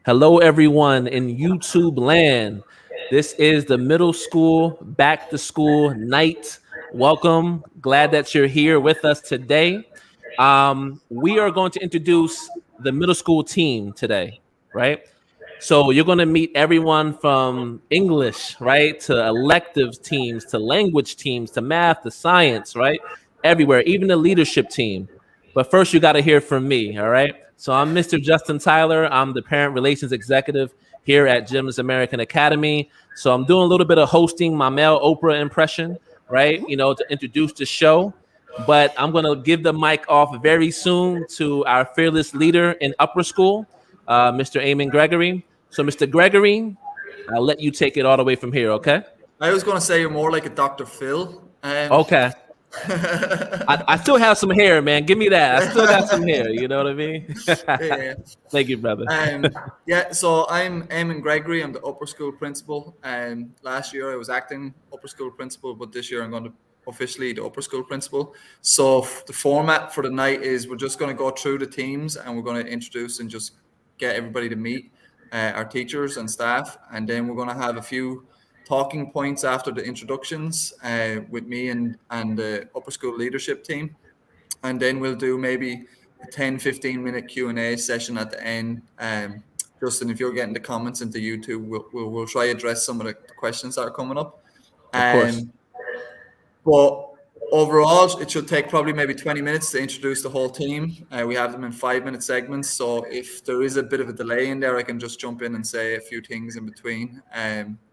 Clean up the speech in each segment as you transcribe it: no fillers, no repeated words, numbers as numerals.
Hello, everyone in YouTube land. This is the middle school back to school night. Welcome. Glad that you're here with us today. We are going to introduce the middle school team today, right? So you're going to meet everyone from English, right, to electives teams, to language teams, to math, to science, right? Everywhere, even the leadership team. But first, you got to hear from me, all right? So I'm Mr. Justin Tyler. I'm the parent relations executive here at Jim's American Academy. So I'm doing a little bit of hosting my male Oprah impression, right? To introduce the show. But I'm going to give the mic off very soon to our fearless leader in upper school, Mr. Eamon Gregory. So, Mr. Gregory, I'll let you take it all the way from here, okay? I was going to say you're more like a Dr. Phil. Okay. I still have some hair, man. Give me that. I still got some hair. You know what I mean? Yeah. Thank you, brother. So I'm Eamon Gregory. I'm the upper school principal. Last year I was acting upper school principal, but this year I'm going to officially the upper school principal. So the format for the night is we're just going to go through the teams and we're going to introduce and just get everybody to meet our teachers and staff, and then we're going to have a few talking points after the introductions with me and the upper school leadership team, and then we'll do maybe a 10-15 minute Q&A session at the end. Justin, if you're getting the comments into YouTube, we'll try to address some of the questions that are coming up. Of course. But overall, it should take probably maybe 20 minutes to introduce the whole team. We have them in 5-minute segments. So if there is a bit of a delay in there, I can just jump in and say a few things in between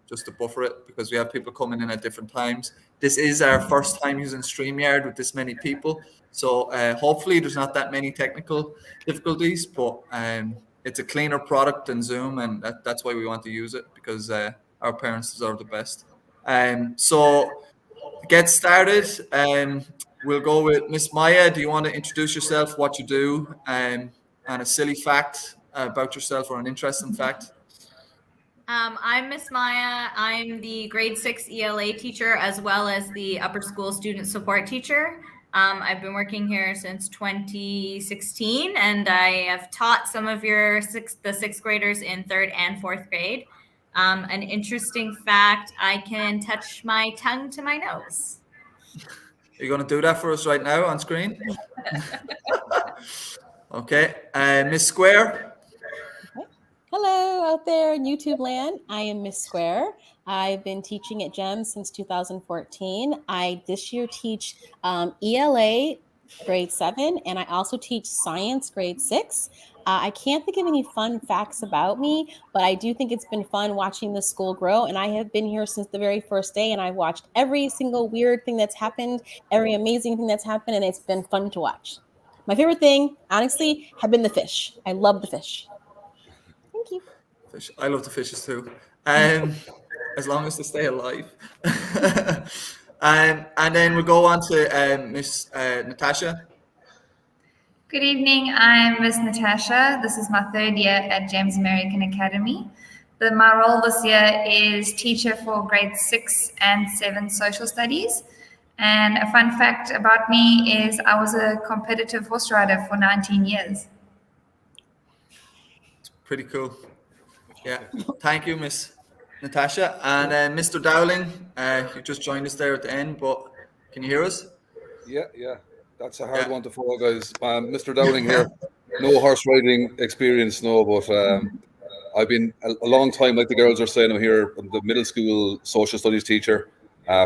just to buffer it, because we have people coming in at different times. This is our first time using StreamYard with this many people. So hopefully there's not that many technical difficulties, but it's a cleaner product than Zoom, and that's why we want to use it, because our parents deserve the best. So to get started, we'll go with Miss Maya. Do you want to introduce yourself, what you do, and a silly fact about yourself or an interesting fact? I'm Miss Maya. I'm the grade 6 ELA teacher as well as the upper school student support teacher. I've been working here since 2016, and I have taught some of the sixth graders in 3rd and 4th grade. An interesting fact, I can touch my tongue to my nose. Are you going to do that for us right now on screen? Okay. Miss Square. Hello out there in YouTube land. I am Miss Square. I've been teaching at GEM since 2014. I this year teach ELA grade 7, and I also teach science grade 6. I can't think of any fun facts about me, but I do think it's been fun watching the school grow. And I have been here since the very first day, and I've watched every single weird thing that's happened, every amazing thing that's happened, and it's been fun to watch. My favorite thing, honestly, have been the fish. I love the fish. Thank you. Fish. I love the fishes too. As long as they stay alive. And then we'll go on to Miss Natasha. Good evening, I'm Miss Natasha. This is my 3rd year at James American Academy. My role this year is teacher for grade 6 and 7 social studies. And a fun fact about me is I was a competitive horse rider for 19 years. It's pretty cool. Yeah, thank you, Miss Natasha. And Mr. Dowling, you just joined us there at the end, but can you hear us? Yeah. That's a hard one to follow, guys. Mr. Dowling here. No horse riding experience, no, but I've been a long time, like the girls are saying, I'm here. I'm the middle school social studies teacher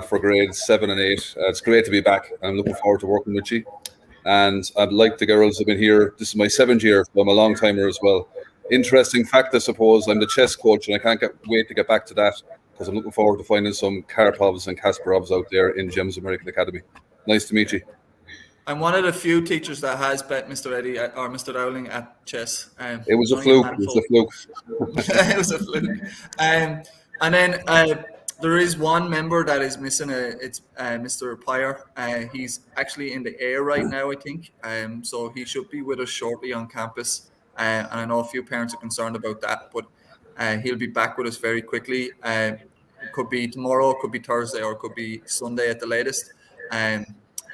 for grades 7 and 8. It's great to be back. I'm looking forward to working with you. And I'd like the girls have been here. This is my 7th year, so I'm a long timer as well. Interesting fact, I suppose, I'm the chess coach, and I can't wait to get back to that, because I'm looking forward to finding some Karpovs and Kasparovs out there in Jim's American Academy. Nice to meet you. I'm one of the few teachers that has bet Mr. Eddie or Mr. Dowling at chess. It was a fluke. It was a fluke. It was a fluke. And then there is one member that is missing. It's Mr. Pyre. He's actually in the air right now, I think. So he should be with us shortly on campus. And I know a few parents are concerned about that, but he'll be back with us very quickly. It could be tomorrow, it could be Thursday, or it could be Sunday at the latest.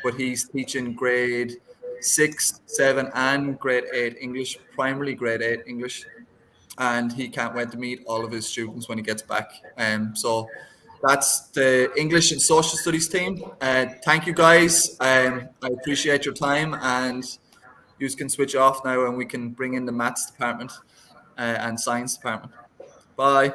But he's teaching grade 6, 7, and grade 8 English, primarily grade 8 English. and he can't wait to meet all of his students when he gets back. So that's the English and Social Studies team. Thank you, guys. I appreciate your time, and you can switch off now, and we can bring in the maths department and science department. Bye.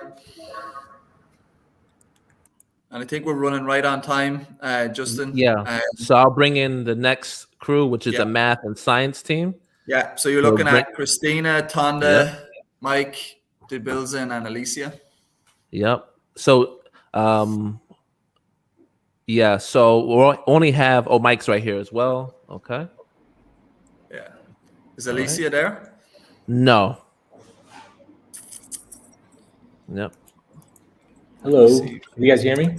And I think we're running right on time, Justin. Yeah. So I'll bring in the next crew, which is the math and science team. Yeah. So you're looking at Christina, Tonda, Mike, DeBilzen, and Alicia. Yep. So, yeah. So we'll only have Mike's right here as well. Okay. Yeah. Is Alicia there? No. Yep. Hello. Can you guys hear me?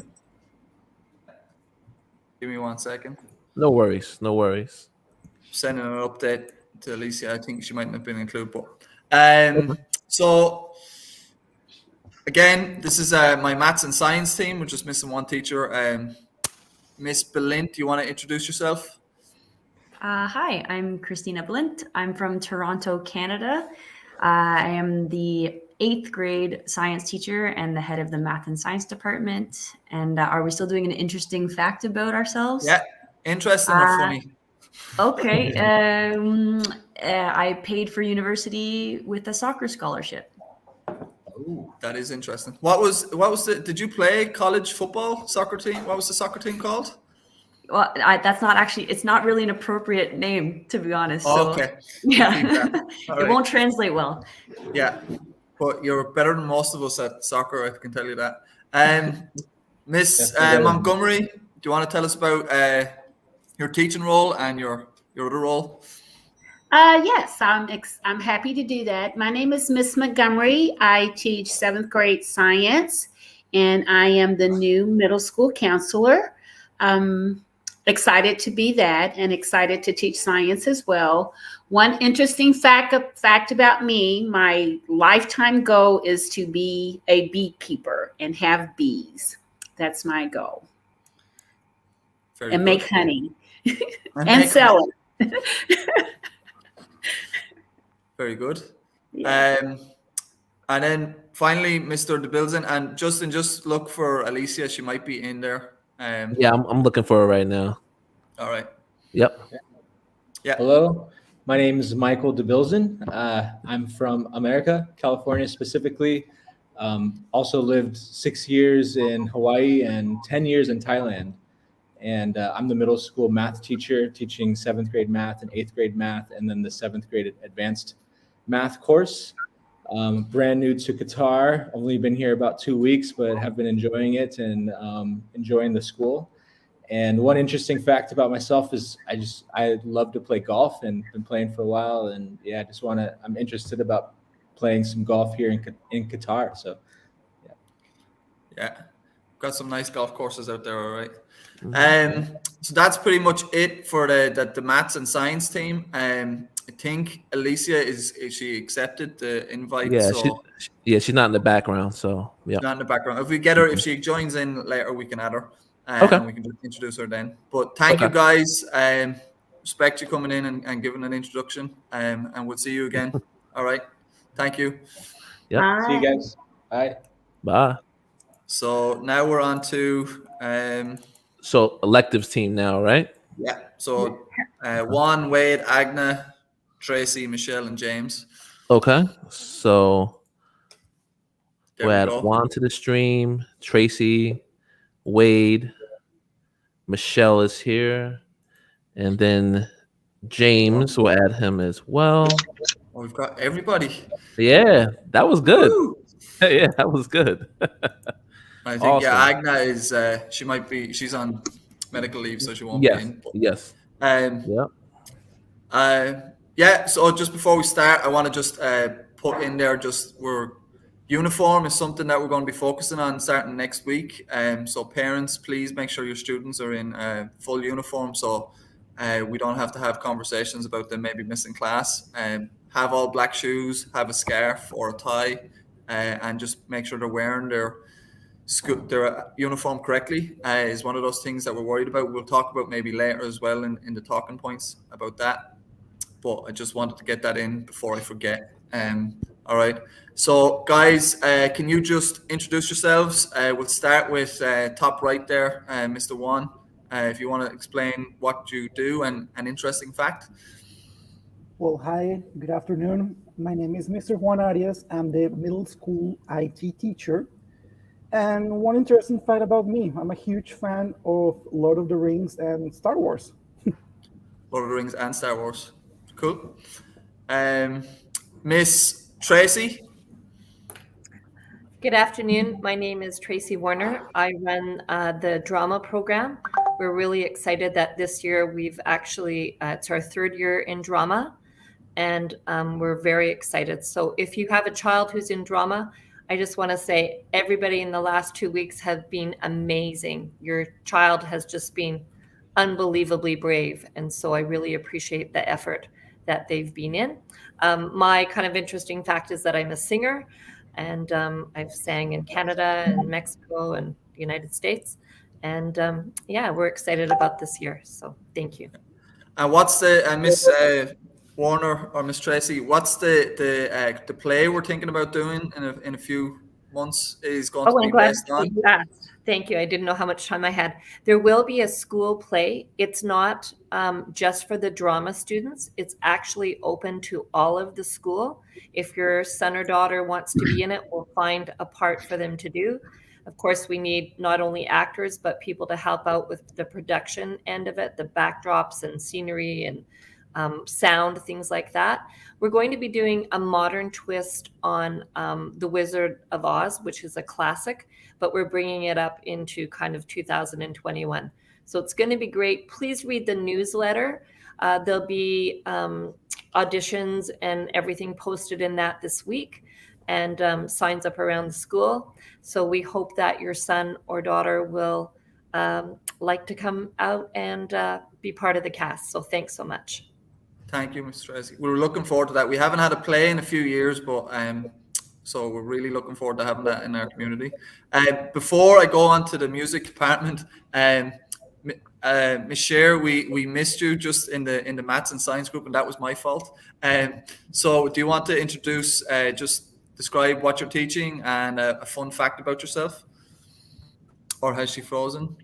Give me 1 second. No worries. No worries. Sending an update to Alicia. I think she might not have been included, but so again, this is my maths and science team. We're just missing one teacher. Miss Belint, do you want to introduce yourself? Hi, I'm Christina Blint. I'm from Toronto, Canada. I am the 8th grade science teacher and the head of the math and science department. And are we still doing an interesting fact about ourselves? Yeah, interesting or funny? Okay. I paid for university with a soccer scholarship. Ooh, that is interesting. What was did you play college football soccer team? What was the soccer team called? Well, that's not actually, it's not really an appropriate name, to be honest. Oh, so, okay. Yeah. Right. It won't translate well. Yeah. But you're better than most of us at soccer, I can tell you that. Miss Montgomery, do you want to tell us about your teaching role and your other role? Yes, I'm happy to do that. My name is Miss Montgomery. I teach 7th grade science, and I am the new middle school counselor. Excited to be that and excited to teach science as well. One interesting fact about me, my lifetime goal is to be a beekeeper and have bees. That's my goal. Make honey and sell it. Very good. Yeah. And then finally, Mr. DeBilzen and Justin, just look for Alicia. She might be in there. Yeah, I'm looking for her right now. All right. Yep. Yeah. Hello, my name is Michael DeBilzen. I'm from America, California specifically. Also lived 6 years in Hawaii and 10 years in Thailand. And I'm the middle school math teacher, teaching 7th grade math and 8th grade math, and then the 7th grade advanced math course. Brand new to Qatar, only been here about 2 weeks, but have been enjoying it and enjoying the school. And one interesting fact about myself is I love to play golf and been playing for a while. And yeah, I'm interested about playing some golf here in Qatar. So yeah. Yeah. Got some nice golf courses out there, all right. So that's pretty much it for the maths and science team. I think Alicia is she accepted the invite? Yeah, so she's not in the background, so yeah. Not in the background. If we get her, if she joins in later, we can add her. Okay. And we can just introduce her then. But thank you guys. Respect you coming in and giving an introduction. And we'll see you again. All right. Thank you. Yeah. See you guys. Bye. Bye. So now we're on to so electives team now, right? Yeah. So Juan, Wade, Agna, Tracy, Michelle, and James. Okay. So there we'll add Juan to the stream. Tracy, Wade, Michelle is here, and then James will add him as well. Oh, we've got everybody. Yeah, that was good. Woo! Yeah, that was good. I think awesome. Yeah, Agna is she's on medical leave, so she won't be in. But, yes. Yeah. So just before we start, I want to just put in there uniform is something that we're going to be focusing on starting next week. So parents, please make sure your students are in full uniform, so we don't have to have conversations about them maybe missing class. Have all black shoes, have a scarf or a tie, and just make sure they're wearing their uniform correctly. Is one of those things that we're worried about. We'll talk about maybe later as well in the talking points about that. But I just wanted to get that in before I forget. All right. So, guys, can you just introduce yourselves? We'll start with top right there, Mr. Juan. If you want to explain what you do and an interesting fact. Well, hi, good afternoon. My name is Mr. Juan Arias. I'm the middle school IT teacher. And one interesting fact about me, I'm a huge fan of Lord of the Rings and Star Wars. Lord of the Rings and Star Wars. Cool. Miss Tracy. Good afternoon. My name is Tracy Warner. I run the drama program. We're really excited that this year we've actually, it's our third year in drama, and we're very excited. So if you have a child who's in drama, I just want to say everybody in the last 2 weeks have been amazing. Your child has just been unbelievably brave. And so I really appreciate the effort that they've been in. My kind of interesting fact is that I'm a singer, and I've sang in Canada and Mexico and the United States. And yeah, we're excited about this year. So thank you. And what's the, Miss Warner or Miss Tracy, what's the play we're thinking about doing in a few months is going to be based on? Thank you. I didn't know how much time I had. There will be a school play. It's not just for the drama students. It's actually open to all of the school. If your son or daughter wants to be in it, we'll find a part for them to do. Of course, we need not only actors, but people to help out with the production end of it, the backdrops and scenery and sound, things like that. We're going to be doing a modern twist on The Wizard of Oz, which is a classic, but we're bringing it up into kind of 2021. So it's going to be great. Please read the newsletter. There'll be auditions and everything posted in that this week, and signs up around the school. So we hope that your son or daughter will like to come out and be part of the cast. So thanks so much. Thank you, Mr. Tracy. We're looking forward to that. We haven't had a play in a few years, but so we're really looking forward to having that in our community. Before I go on to the music department, Ms. Sher, we missed you just in the maths and science group, and that was my fault. So do you want to introduce, just describe what you're teaching and a fun fact about yourself? Or has she frozen?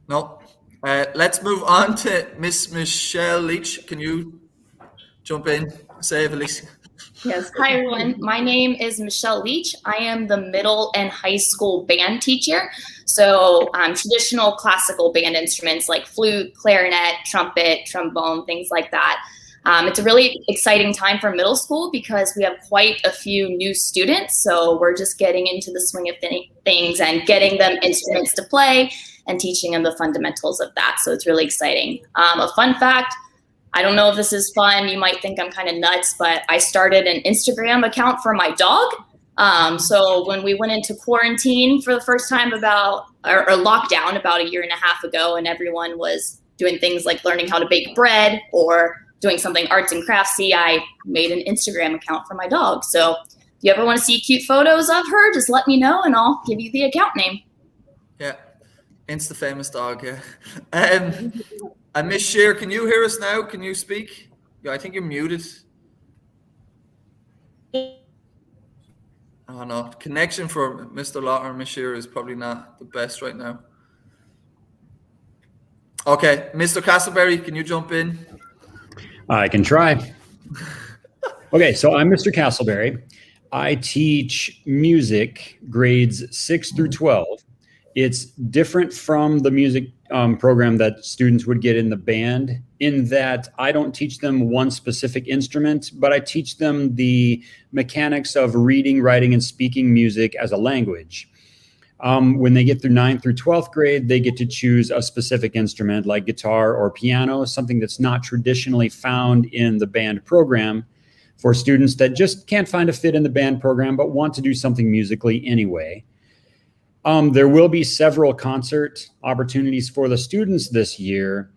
No. Let's move on to Miss Michelle Leach. Can you jump in? Save Alicia. Yes. Hi, everyone. My name is Michelle Leach. I am the middle and high school band teacher. So traditional classical band instruments like flute, clarinet, trumpet, trombone, things like that. It's a really exciting time for middle school because we have quite a few new students. So we're just getting into the swing of things and getting them instruments to play and teaching them the fundamentals of that. So it's really exciting. A fun fact, I don't know if this is fun. You might think I'm kind of nuts, but I started an Instagram account for my dog. So when we went into quarantine for the first time or lockdown about 1.5 years ago, and everyone was doing things like learning how to bake bread or doing something arts and craftsy, I made an Instagram account for my dog. So if you ever want to see cute photos of her, just let me know and I'll give you the account name. Yeah, Insta famous dog, yeah. And Miss Shear, can you hear us now? Can you speak? Yeah, I think you're muted. Oh no, connection for Mr. Laughter and Miss Shear is probably not the best right now. Okay, Mr. Castleberry, can you jump in? I can try. Okay, so I'm Mr. Castleberry. I teach music grades 6 through 12. It's different from the music program that students would get in the band in that I don't teach them one specific instrument, but I teach them the mechanics of reading, writing, and speaking music as a language. When they get through 9th through 12th grade, they get to choose a specific instrument like guitar or piano, something that's not traditionally found in the band program for students that just can't find a fit in the band program but want to do something musically anyway. There will be several concert opportunities for the students this year,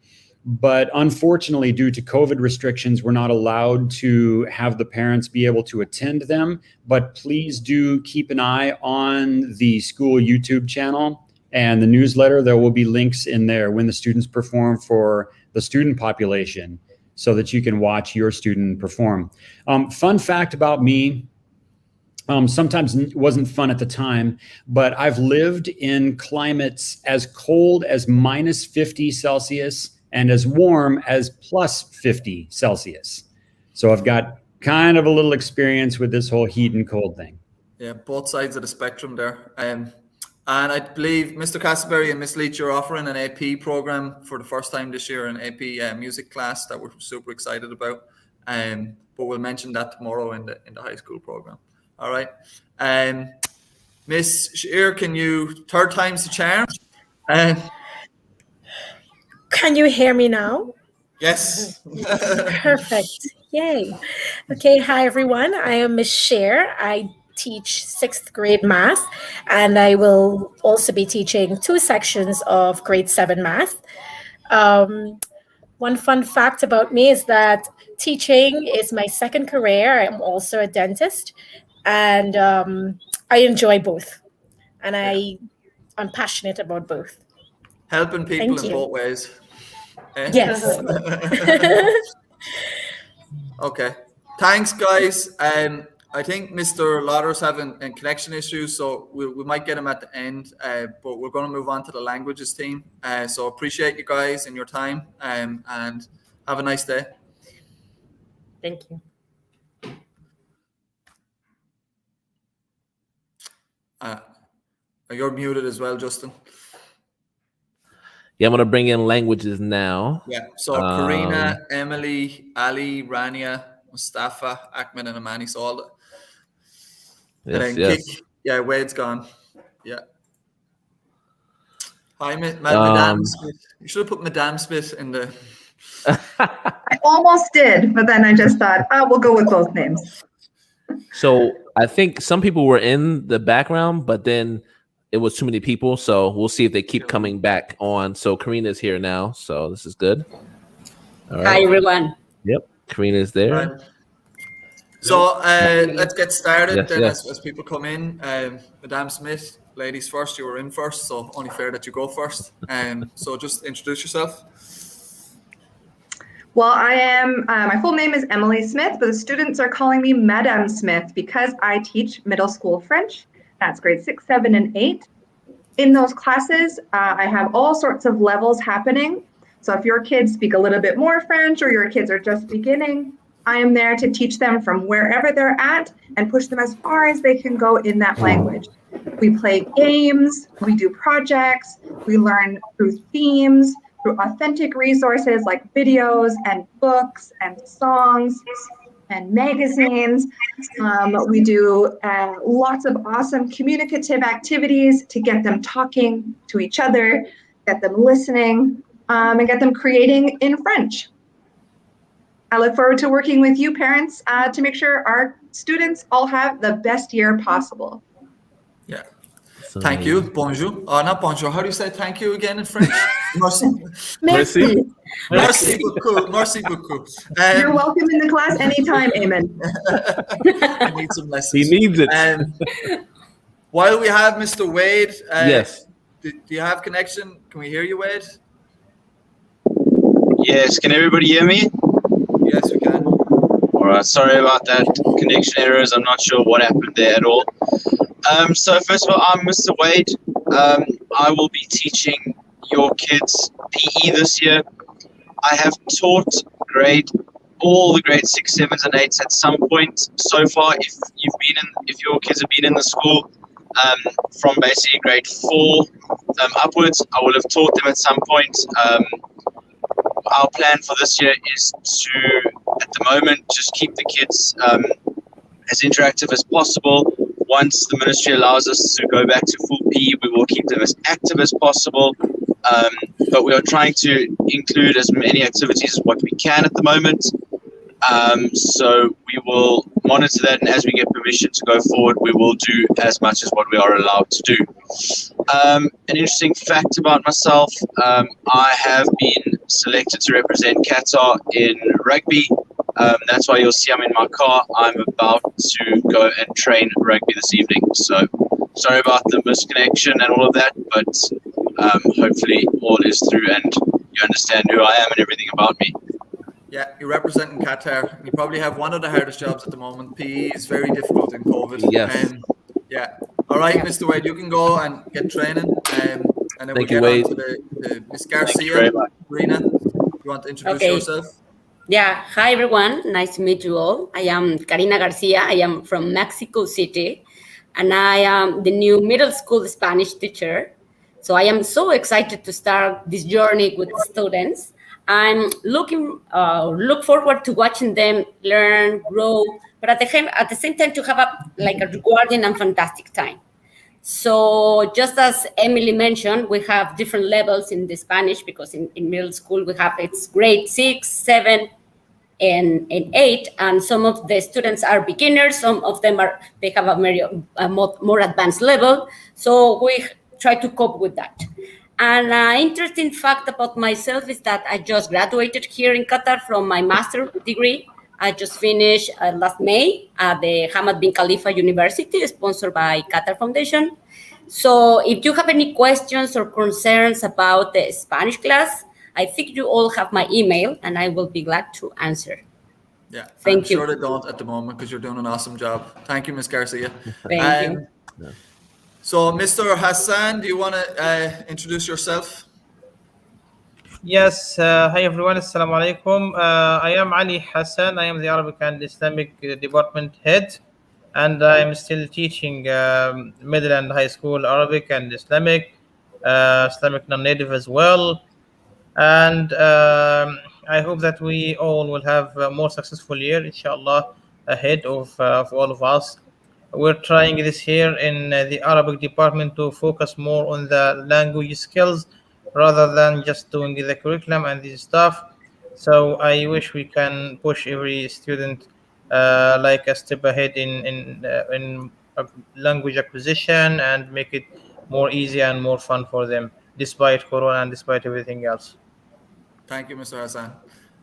but unfortunately, due to COVID restrictions, we're not allowed to have the parents be able to attend them. But please do keep an eye on the school YouTube channel And the newsletter, there will be links in there when the students perform for the student population so that you can watch your student perform. Fun fact about me, sometimes it wasn't fun at the time, but I've lived in climates as cold as -50 Celsius and as warm as +50 Celsius. So I've got kind of a little experience with this whole heat and cold thing. Yeah, both sides of the spectrum there. And I believe Mr. Castleberry and Miss Leach are offering an AP program for the first time this year, an AP music class that we're super excited about. But we'll mention that tomorrow in the high school program. All right. Miss Shear, can you, third time's the charm? Can you hear me now? Yes. Perfect. Yay. Okay. Hi, everyone. I am Miss Shear. I teach 6th grade math, and I will also be teaching 2 sections of grade 7 math. One fun fact about me is that teaching is my second career. I'm also a dentist, and I enjoy both, and I'm passionate about both. Helping people Thank in you. both ways. Yes. Okay. Thanks, guys. I think Mr. Lauder's having connection issues, so we might get him at the end, but we're going to move on to the languages team. So appreciate you guys and your time, and have a nice day. Thank you. You're muted as well, Justin. Yeah, I'm going to bring in languages now. Yeah, so Karina, Emily, Ali, Rania, Mustafa, Ahmed, and Amani. So all the... Yes, and then yes. Kick. Yeah, Wade's gone. Yeah. Hi, Madame Smith. You should have put Madame Smith in the... I almost did, but then I just thought, we'll go with both names. So I think some people were in the background, but then it was too many people. So we'll see if they keep coming back on. So Karina's here now. So this is good. All right. Hi, everyone. Yep. Karina's there. Right. So let's get started Yes, then yes. as people come in. Madame Smith, ladies first, you were in first, so only fair that you go first. So just introduce yourself. Well, I am, my full name is Emily Smith, but the students are calling me Madame Smith because I teach middle school French. That's grade 6, 7, and 8. In those classes, I have all sorts of levels happening. So if your kids speak a little bit more French or your kids are just beginning, I am there to teach them from wherever they're at and push them as far as they can go in that language. We play games, we do projects, we learn through themes, through authentic resources like videos and books and songs and magazines. We do lots of awesome communicative activities to get them talking to each other, get them listening, and get them creating in French. I look forward to working with you parents to make sure our students all have the best year possible. Yeah. Thank you. Bonjour. Oh, not bonjour. How do you say thank you again in French? Merci. Merci. Merci beaucoup. Merci beaucoup. You're welcome in the class anytime, Eamon. I need some lessons. He needs it. While we have Mr. Wade, yes. Do you have connection? Can we hear you, Wade? Yes. Can everybody hear me? Yes, we can. All right. Sorry about that. Connection errors. I'm not sure what happened there at all. So first of all, I'm Mr. Wade. I will be teaching your kids PE this year. I have taught all the grade 6, 7s, and 8s at some point so far. If your kids have been in the school from basically grade 4 upwards, I will have taught them at some point. Our plan for this year is to, at the moment, just keep the kids as interactive as possible. Once the ministry allows us to go back to full PE, we will keep them as active as possible. But we are trying to include as many activities as what we can at the moment. So we will monitor that, and as we get permission to go forward, we will do as much as what we are allowed to do. An interesting fact about myself, I have been selected to represent Qatar in rugby. That's why you'll see I'm in my car. I'm about to go and train rugby this evening. So Sorry about the misconnection and all of that, but hopefully all is through and you understand who I am and everything about me. Yeah, you're representing Qatar. You probably have one of the hardest jobs at the moment. PE is very difficult in COVID. Yes. Yeah. All right, Mr. Wade, you can go and get training, and then we'll Thank you, get on Wade. to the Miss Thank you Garcia. very much. Rena, you want to introduce Okay. yourself? Yeah, hi everyone. Nice to meet you all. I am Karina Garcia. I am from Mexico City, and I am the new middle school Spanish teacher. So I am so excited to start this journey with the students. I'm look forward to watching them learn, grow, but at the same time to have a rewarding and fantastic time. So just as Emily mentioned, we have different levels in the Spanish because in middle school we have it's grade 6, 7, and 8, and some of the students are beginners, some of them they have a more advanced level. So we try to cope with that. And an interesting fact about myself is that I just graduated here in Qatar from my master's degree. I just finished last May at the Hamad bin Khalifa University, sponsored by Qatar Foundation. So if you have any questions or concerns about the Spanish class, I think you all have my email, and I will be glad to answer. Yeah, Thank you. I'm sure they don't at the moment because you're doing an awesome job. Thank you, Miss Garcia. Thank you. So, Mr. Hassan, do you want to introduce yourself? Yes, hi everyone, assalamu alaikum. I am Ali Hassan. I am the Arabic and Islamic department head, and I am still teaching middle and high school Arabic and Islamic, Islamic non-native as well. And I hope that we all will have a more successful year, inshallah, ahead of all of us. We're trying this year in the Arabic department to focus more on the language skills rather than just doing the curriculum and this stuff. So I wish we can push every student like a step ahead in language acquisition and make it more easy and more fun for them, despite Corona and despite everything else. Thank you, Mr. Hassan.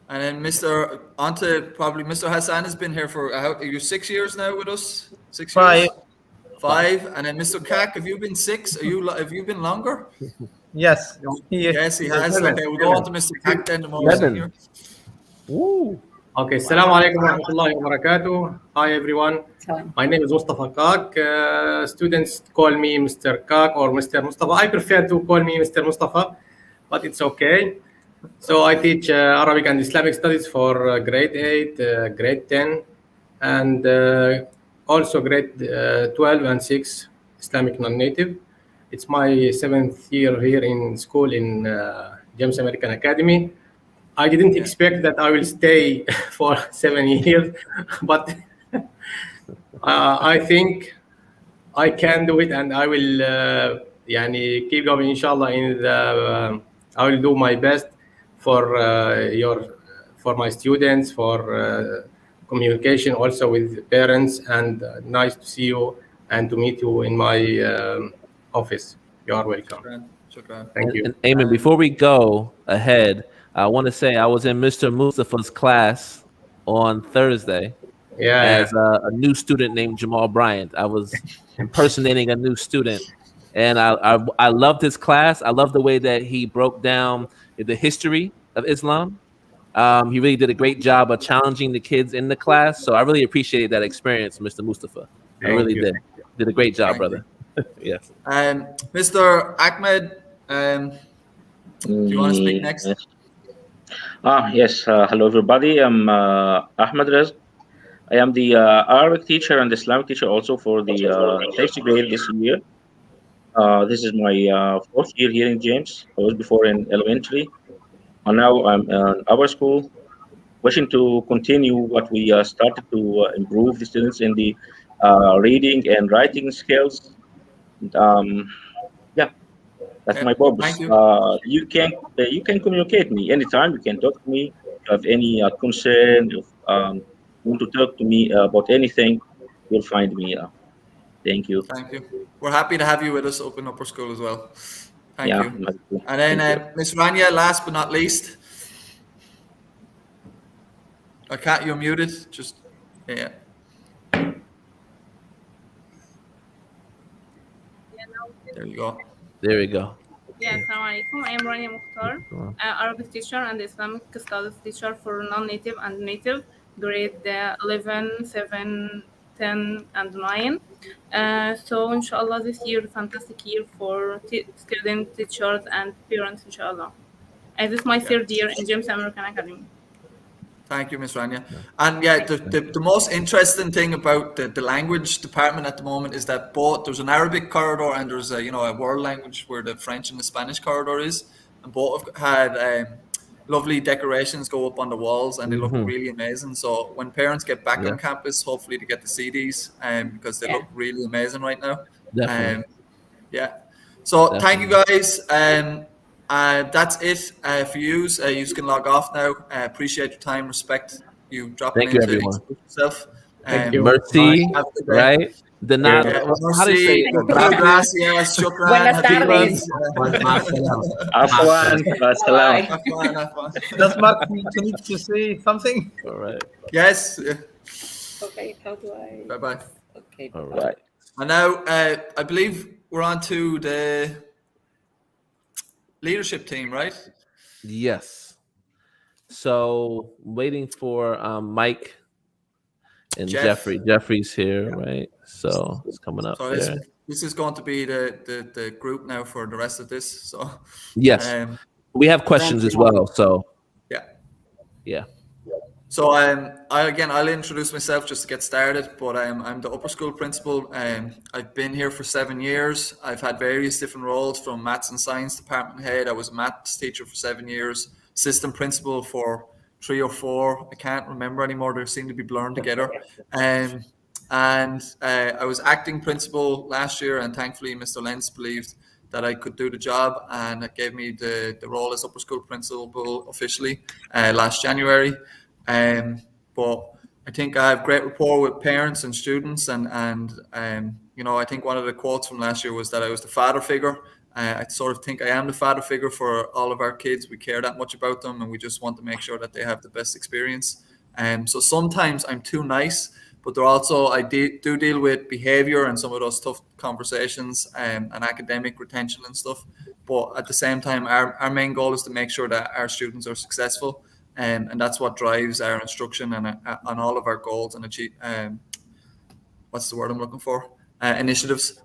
And then Mr. Hassan has been here for, are you 6 years now with us? 6 years? 5. And then Mr. QAAQ, have you been 6? Have you been longer? Yes. Yes, he has. Okay, we'll go on to Mr. QAAQ then, the most senior. Woo. Okay, Assalamu alaikum wa rahmatullahi wa barakatuh. Hi everyone. My name is Mustafa QAAQ. Students call me Mr. QAAQ or Mr. Mustafa. I prefer to call me Mr. Mustafa, but it's okay. So I teach Arabic and Islamic studies for grade 8, grade 10, and also grade 12 and 6 Islamic non-native. It's my 7th year here in school in James American Academy. I didn't expect that I will stay for 7 years, but I think I can do it, and I will keep going inshallah. I will do my best for my students, for communication also with parents, and nice to see you and to meet you in my office. You are welcome. Thank you. And Eamon, before we go ahead, I want to say I was in Mr. Mustafa's class on Thursday as a new student named Jamal Bryant. I was impersonating a new student, and I loved his class. I love the way that he broke down the history of Islam. He really did a great job of challenging the kids in the class. So I really appreciated that experience, Mr. Mustafa. I really did. Did a great job, brother. Yes. Mr. Ahmed, do you want to speak next? Yes. Hello, everybody. I'm Ahmed Rez. I am the Arabic teacher and Islamic teacher also for the 6th grade this year. This is my 4th year here in James. I was before in elementary. And now I'm in our school, wishing to continue what we started to improve the students in the reading and writing skills. That's my purpose. You can communicate me anytime. You can talk to me. If you have any concern, if you want to talk to me about anything, you'll find me. Thank you. Thank you. We're happy to have you with us up in Upper School as well. Thank you. And then Miss Rania, last but not least. You're muted. There you go. There we go. Yeah, assalamu alaikum. I am Rana Mukhtar, Arabic teacher and Islamic studies teacher for non-native and native, grade 11, 7, 10, and 9. So, inshallah, this year is a fantastic year for students, teachers, and parents, inshallah. And this is my third year in James American Academy. Thank you, Ms. Rania. And yeah, the most interesting thing about the language department at the moment is that there's an Arabic corridor and there's a world language where the French and the Spanish corridor is, and both have had lovely decorations go up on the walls and they look really amazing. So when parents get back on campus, hopefully they get to see these because they look really amazing right now. Definitely. So thank you guys. That's it for you. You can log off now. Appreciate your time. Respect you dropping in to introduce yourself. Thank you. Mercy, right? The not. How do you say it? Gracias. Shukran. Does Mark need to say something? All right. Yes. Okay. How do I? Bye bye. Okay. All right. And now I believe we're on to the leadership team, right? Yes. So waiting for Mike and Jeffrey. Jeffrey's here, right? So it's coming up. So this is going to be the group now for the rest of this. So yes, we have questions as well. So yeah. So I'll introduce myself just to get started. But I'm the upper school principal. I've been here for 7 years. I've had various different roles, from maths and science department head. I was a maths teacher for 7 years, assistant principal for 3 or 4. I can't remember anymore. They seem to be blurring together. And I was acting principal last year, and thankfully Mr. Lenz believed that I could do the job, and it gave me the role as upper school principal officially last January. But I think I have great rapport with parents and students, and I think one of the quotes from last year was that I was the father figure. I sort of think I am the father figure for all of our kids. We care that much about them, and we just want to make sure that they have the best experience. So sometimes I'm too nice, but I do deal with behavior and some of those tough conversations and academic retention and stuff. But at the same time, our main goal is to make sure that our students are successful. And that's what drives our instruction and on all of our goals and achieve. What's the word I'm looking for? Initiatives.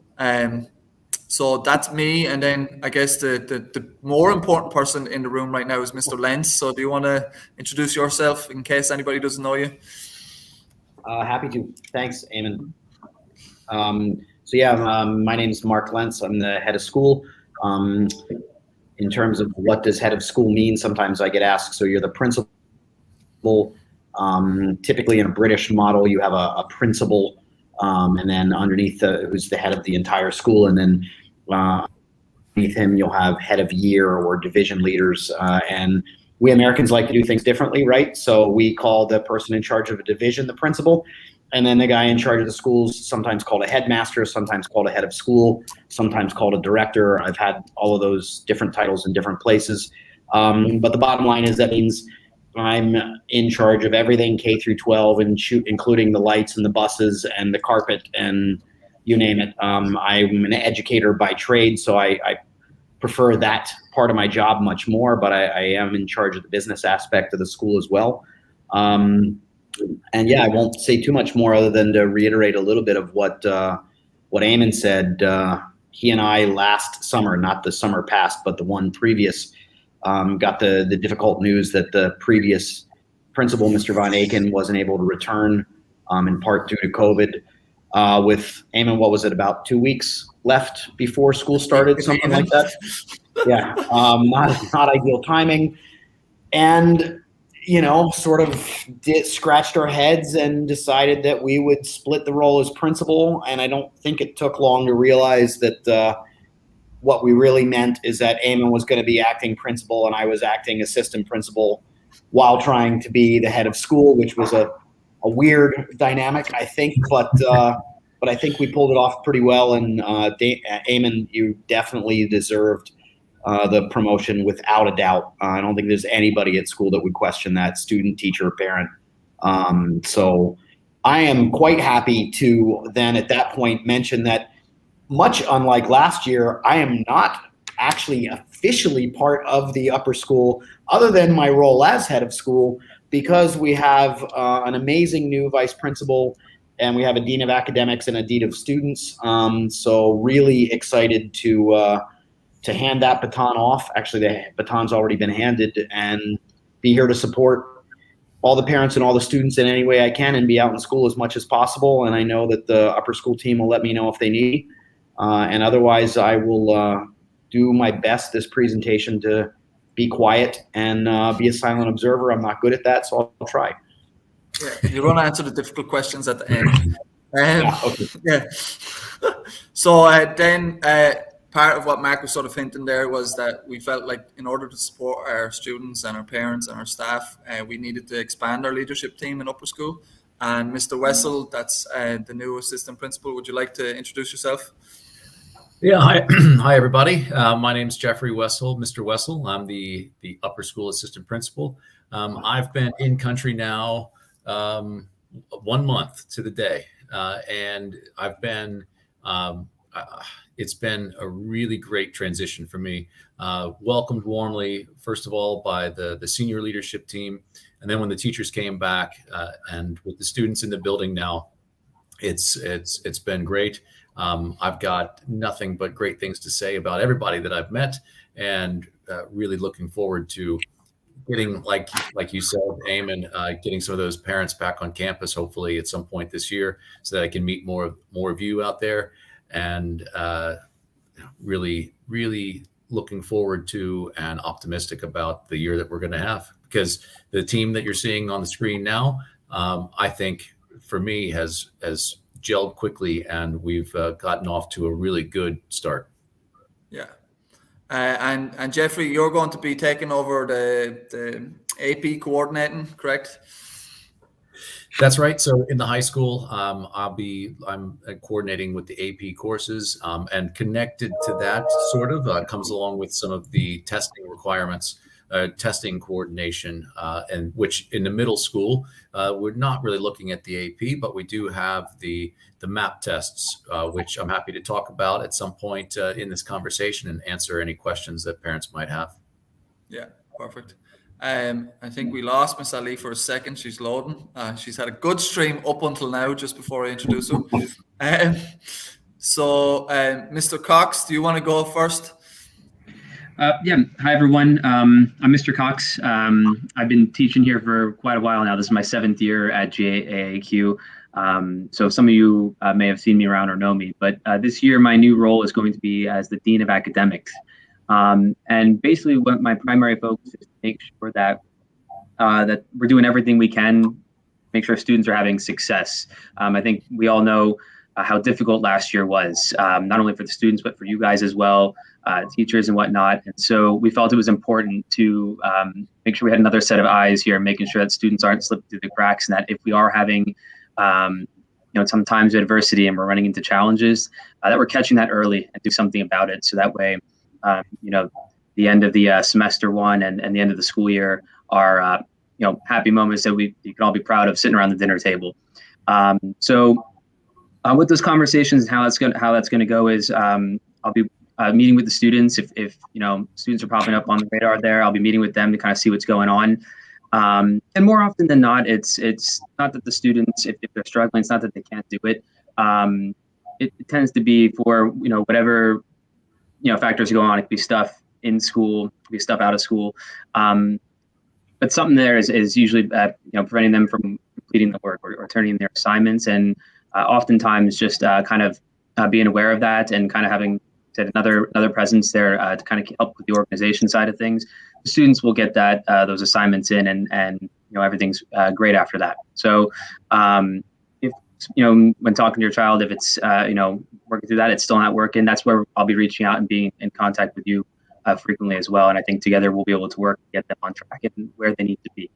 So that's me. And then I guess the more important person in the room right now is Mr. Lenz. So do you want to introduce yourself in case anybody doesn't know you? Happy to. Thanks, Eamon. My name is Mark Lentz. I'm the head of school. In terms of what does head of school mean, sometimes I get asked, so you're the principal. Typically in a British model, you have a principal, and then underneath who's the head of the entire school, and then underneath him you'll have head of year or division leaders. And we Americans like to do things differently, right? So we call the person in charge of a division the principal, and then the guy in charge of the schools, sometimes called a headmaster, sometimes called a head of school, sometimes called a director. I've had all of those different titles in different places. But the bottom line is that means I'm in charge of everything K through 12, including the lights and the buses and the carpet and you name it. I'm an educator by trade, so I prefer that part of my job much more, but I am in charge of the business aspect of the school as well. I won't say too much more other than to reiterate a little bit of what Eamon said. He and I last summer, not the summer past, but the one previous, got the difficult news that the previous principal, Mr. Van Aken, wasn't able to return in part due to COVID. With Eamon, what was it, about 2 weeks left before school started, something like that? Yeah, not ideal timing. And sort of scratched our heads and decided that we would split the role as principal. And I don't think it took long to realize that what we really meant is that Eamon was going to be acting principal and I was acting assistant principal while trying to be the head of school, which was a weird dynamic, I think. But I think we pulled it off pretty well. And Eamon, you definitely deserved the promotion without a doubt. I don't think there's anybody at school that would question that, student, teacher, parent. So I am quite happy to then at that point mention that much unlike last year, I am not actually officially part of the upper school other than my role as head of school, because we have an amazing new vice principal and we have a dean of academics and a dean of students. So really excited to hand that baton off. Actually, the baton's already been handed, and be here to support all the parents and all the students in any way I can and be out in school as much as possible. And I know that the upper school team will let me know if they need. And otherwise, I will do my best this presentation to be quiet and be a silent observer. I'm not good at that, so I'll try. Yeah, you're going to answer the difficult questions at the end. Yeah. So then part of what Mark was sort of hinting there was that we felt like in order to support our students and our parents and our staff, we needed to expand our leadership team in upper school. And Mr. Wessel, that's the new assistant principal. Would you like to introduce yourself? Yeah, hi, hi everybody. My name is Jeffrey Wessel, Mr. Wessel. I'm the upper school assistant principal. I've been in country now 1 month to the day, and I've been. It's been a really great transition for me. Welcomed warmly, first of all, by the senior leadership team, and then when the teachers came back, and with the students in the building now, it's been great. I've got nothing but great things to say about everybody that I've met, and really looking forward to getting, like you said, Eamon, getting some of those parents back on campus, hopefully at some point this year, so that I can meet more of you out there, and really looking forward to and optimistic about the year that we're going to have, because the team that you're seeing on the screen now, I think for me has gelled quickly, and we've gotten off to a really good start. Yeah. And Jeffrey, you're going to be taking over the AP coordinating, correct? That's right. So in the high school, I'm coordinating with the AP courses, and connected to that sort of comes along with some of the testing requirements, testing coordination, and which in the middle school, we're not really looking at the AP, but we do have the MAP tests, which I'm happy to talk about at some point in this conversation and answer any questions that parents might have. Yeah, perfect. I think we lost Miss Ali for a second. She's loading. She's had a good stream up until now, just before I introduce her. So, Mr. Cox, do you want to go first? Yeah. Hi, everyone. I'm Mr. Cox. I've been teaching here for quite a while now. This is my 7th year at GAAQ. So some of you may have seen me around or know me, but this year my new role is going to be as the Dean of Academics. And basically what my primary focus is to make sure that that we're doing everything we can, make sure students are having success. I think we all know how difficult last year was, not only for the students, but for you guys as well, teachers and whatnot. And so we felt it was important to make sure we had another set of eyes here, making sure that students aren't slipping through the cracks, and that if we are having sometimes adversity and we're running into challenges, that we're catching that early and do something about it. So that way, the end of the semester one and the end of the school year are, happy moments that you can all be proud of sitting around the dinner table. So with those conversations and how that's going to go is I'll be meeting with the students. If students are popping up on the radar there, I'll be meeting with them to kind of see what's going on. And more often than not, it's not that the students, if they're struggling, it's not that they can't do it. It tends to be for, whatever, factors go on. It could be stuff in school, it could be stuff out of school. But something there is usually, preventing them from completing the work or turning in their assignments. And oftentimes just kind of being aware of that and kind of having another presence there to kind of help with the organization side of things. The students will get those assignments in, and everything's great after that. So if when talking to your child, if it's working through that, it's still not working, that's where I'll be reaching out and being in contact with you frequently as well. And I think together we'll be able to work to get them on track and where they need to be.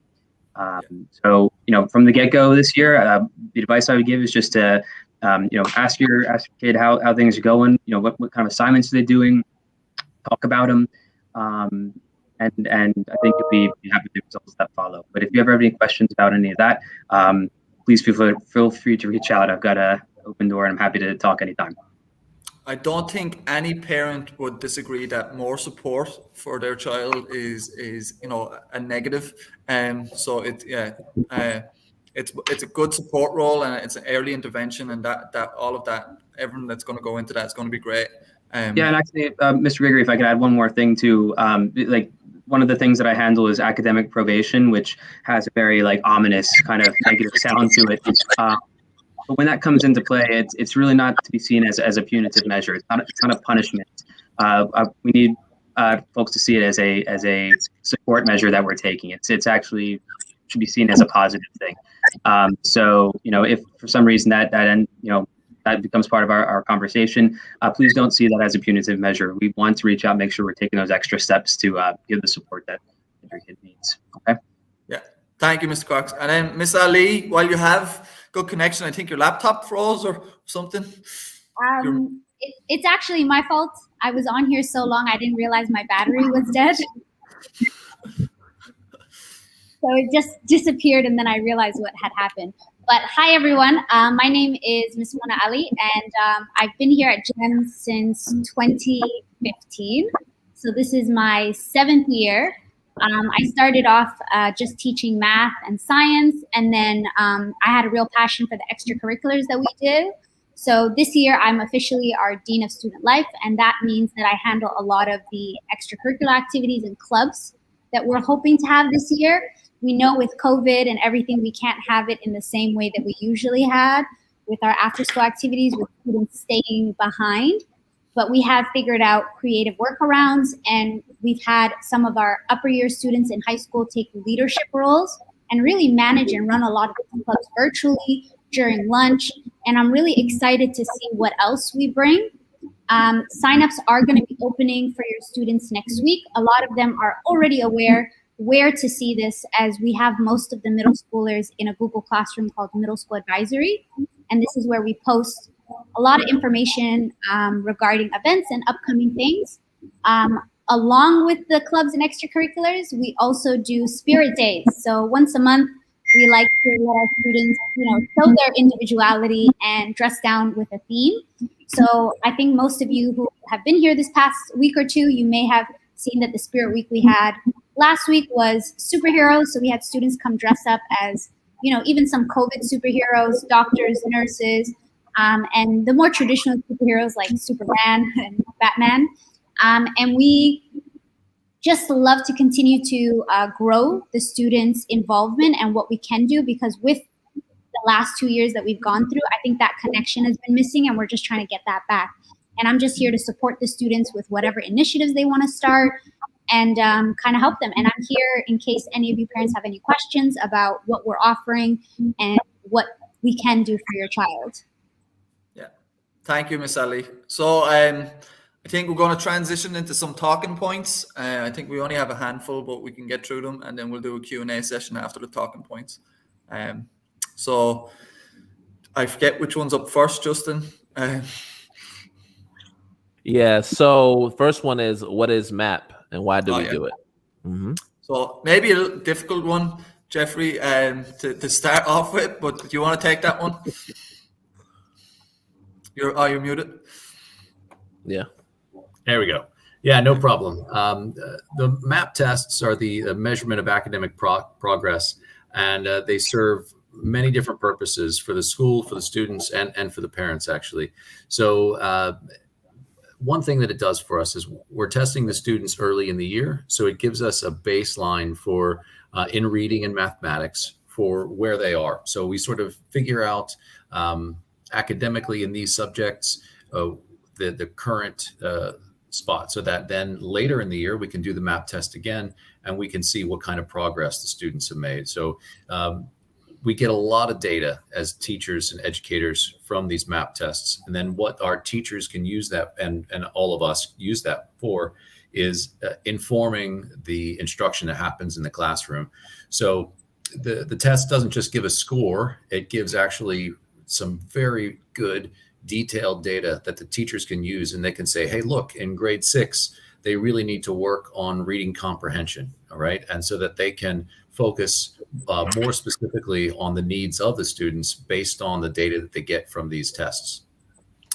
So from the get-go this year, the advice I would give is just to ask your kid how things are going. What kind of assignments are they doing? Talk about them. And I think you'll be happy with the results that follow. But if you ever have any questions about any of that, please feel free to reach out. I've got an open door and I'm happy to talk anytime. I don't think any parent would disagree that more support for their child is a negative. So it's a good support role, and it's an early intervention, and that all of that, everything that's going to go into that is going to be great. Yeah, and actually, Mr. Gregory, if I could add one more thing too, like one of the things that I handle is academic probation, which has a very like ominous kind of negative sound to it. But when that comes into play, it's really not to be seen as a punitive measure. It's not a punishment. We need folks to see it as a support measure that we're taking. It's actually should be seen as a positive thing. So if for some reason that becomes part of our conversation, please don't see that as a punitive measure. We want to reach out, make sure we're taking those extra steps to give the support that your kid needs. Okay. Yeah. Thank you, Mr. Cox. And then Miss Ali, while you have good connection, I think your laptop froze or something. It's actually my fault. I was on here so long, I didn't realize my battery was dead. So it just disappeared, and then I realized what had happened. But hi, everyone. My name is Miss Mona Ali, and I've been here at GEM since 2015. So this is my 7th year. I started off just teaching math and science, and then I had a real passion for the extracurriculars that we did. So this year, I'm officially our Dean of Student Life, and that means that I handle a lot of the extracurricular activities and clubs that we're hoping to have this year. We know with COVID and everything, we can't have it in the same way that we usually had with our after-school activities, with students staying behind. But we have figured out creative workarounds, and we've had some of our upper year students in high school take leadership roles and really manage and run a lot of different clubs virtually during lunch. And I'm really excited to see what else we bring. Signups are going to be opening for your students next week. A lot of them are already aware where to see this, as we have most of the middle schoolers in a Google Classroom called Middle School Advisory. And this is where we post a lot of information regarding events and upcoming things. Along with the clubs and extracurriculars, we also do spirit days. So once a month, we like to let our students, show their individuality and dress down with a theme. So I think most of you who have been here this past week or two, you may have seen that the Spirit Week we had last week was superheroes. So we had students come dress up as, even some COVID superheroes, doctors, nurses, and the more traditional superheroes like Superman and Batman. And we just love to continue to grow the students' involvement and what we can do, because with the last 2 years that we've gone through, I think that connection has been missing, and we're just trying to get that back. And I'm just here to support the students with whatever initiatives they want to start and kind of help them. And I'm here in case any of you parents have any questions about what we're offering and what we can do for your child. Yeah. Thank you, Miss Ali. So I think we're going to transition into some talking points. I think we only have a handful, but we can get through them, and then we'll do a Q&A session after the talking points. So I forget which one's up first, Justin. Yeah, so first one is, what is MAP and why do we do it? Mm-hmm. So maybe a little difficult one, Jeffrey, to start off with, but do you want to take that one? You're muted. Yeah. There we go. Yeah, no problem. The MAP tests are the measurement of academic progress, and they serve many different purposes for the school, for the students, and for the parents, actually. So one thing that it does for us is we're testing the students early in the year. So it gives us a baseline for in reading and mathematics for where they are. So we sort of figure out academically in these subjects the current spot, so that then later in the year we can do the MAP test again and we can see what kind of progress the students have made. So we get a lot of data as teachers and educators from these MAP tests. And then what our teachers can use that, and all of us use that for, is informing the instruction that happens in the classroom. So the test doesn't just give a score, it gives actually some very good detailed data that the teachers can use, and they can say, hey, look, in grade 6, they really need to work on reading comprehension, all right? And so that they can focus more specifically on the needs of the students based on the data that they get from these tests.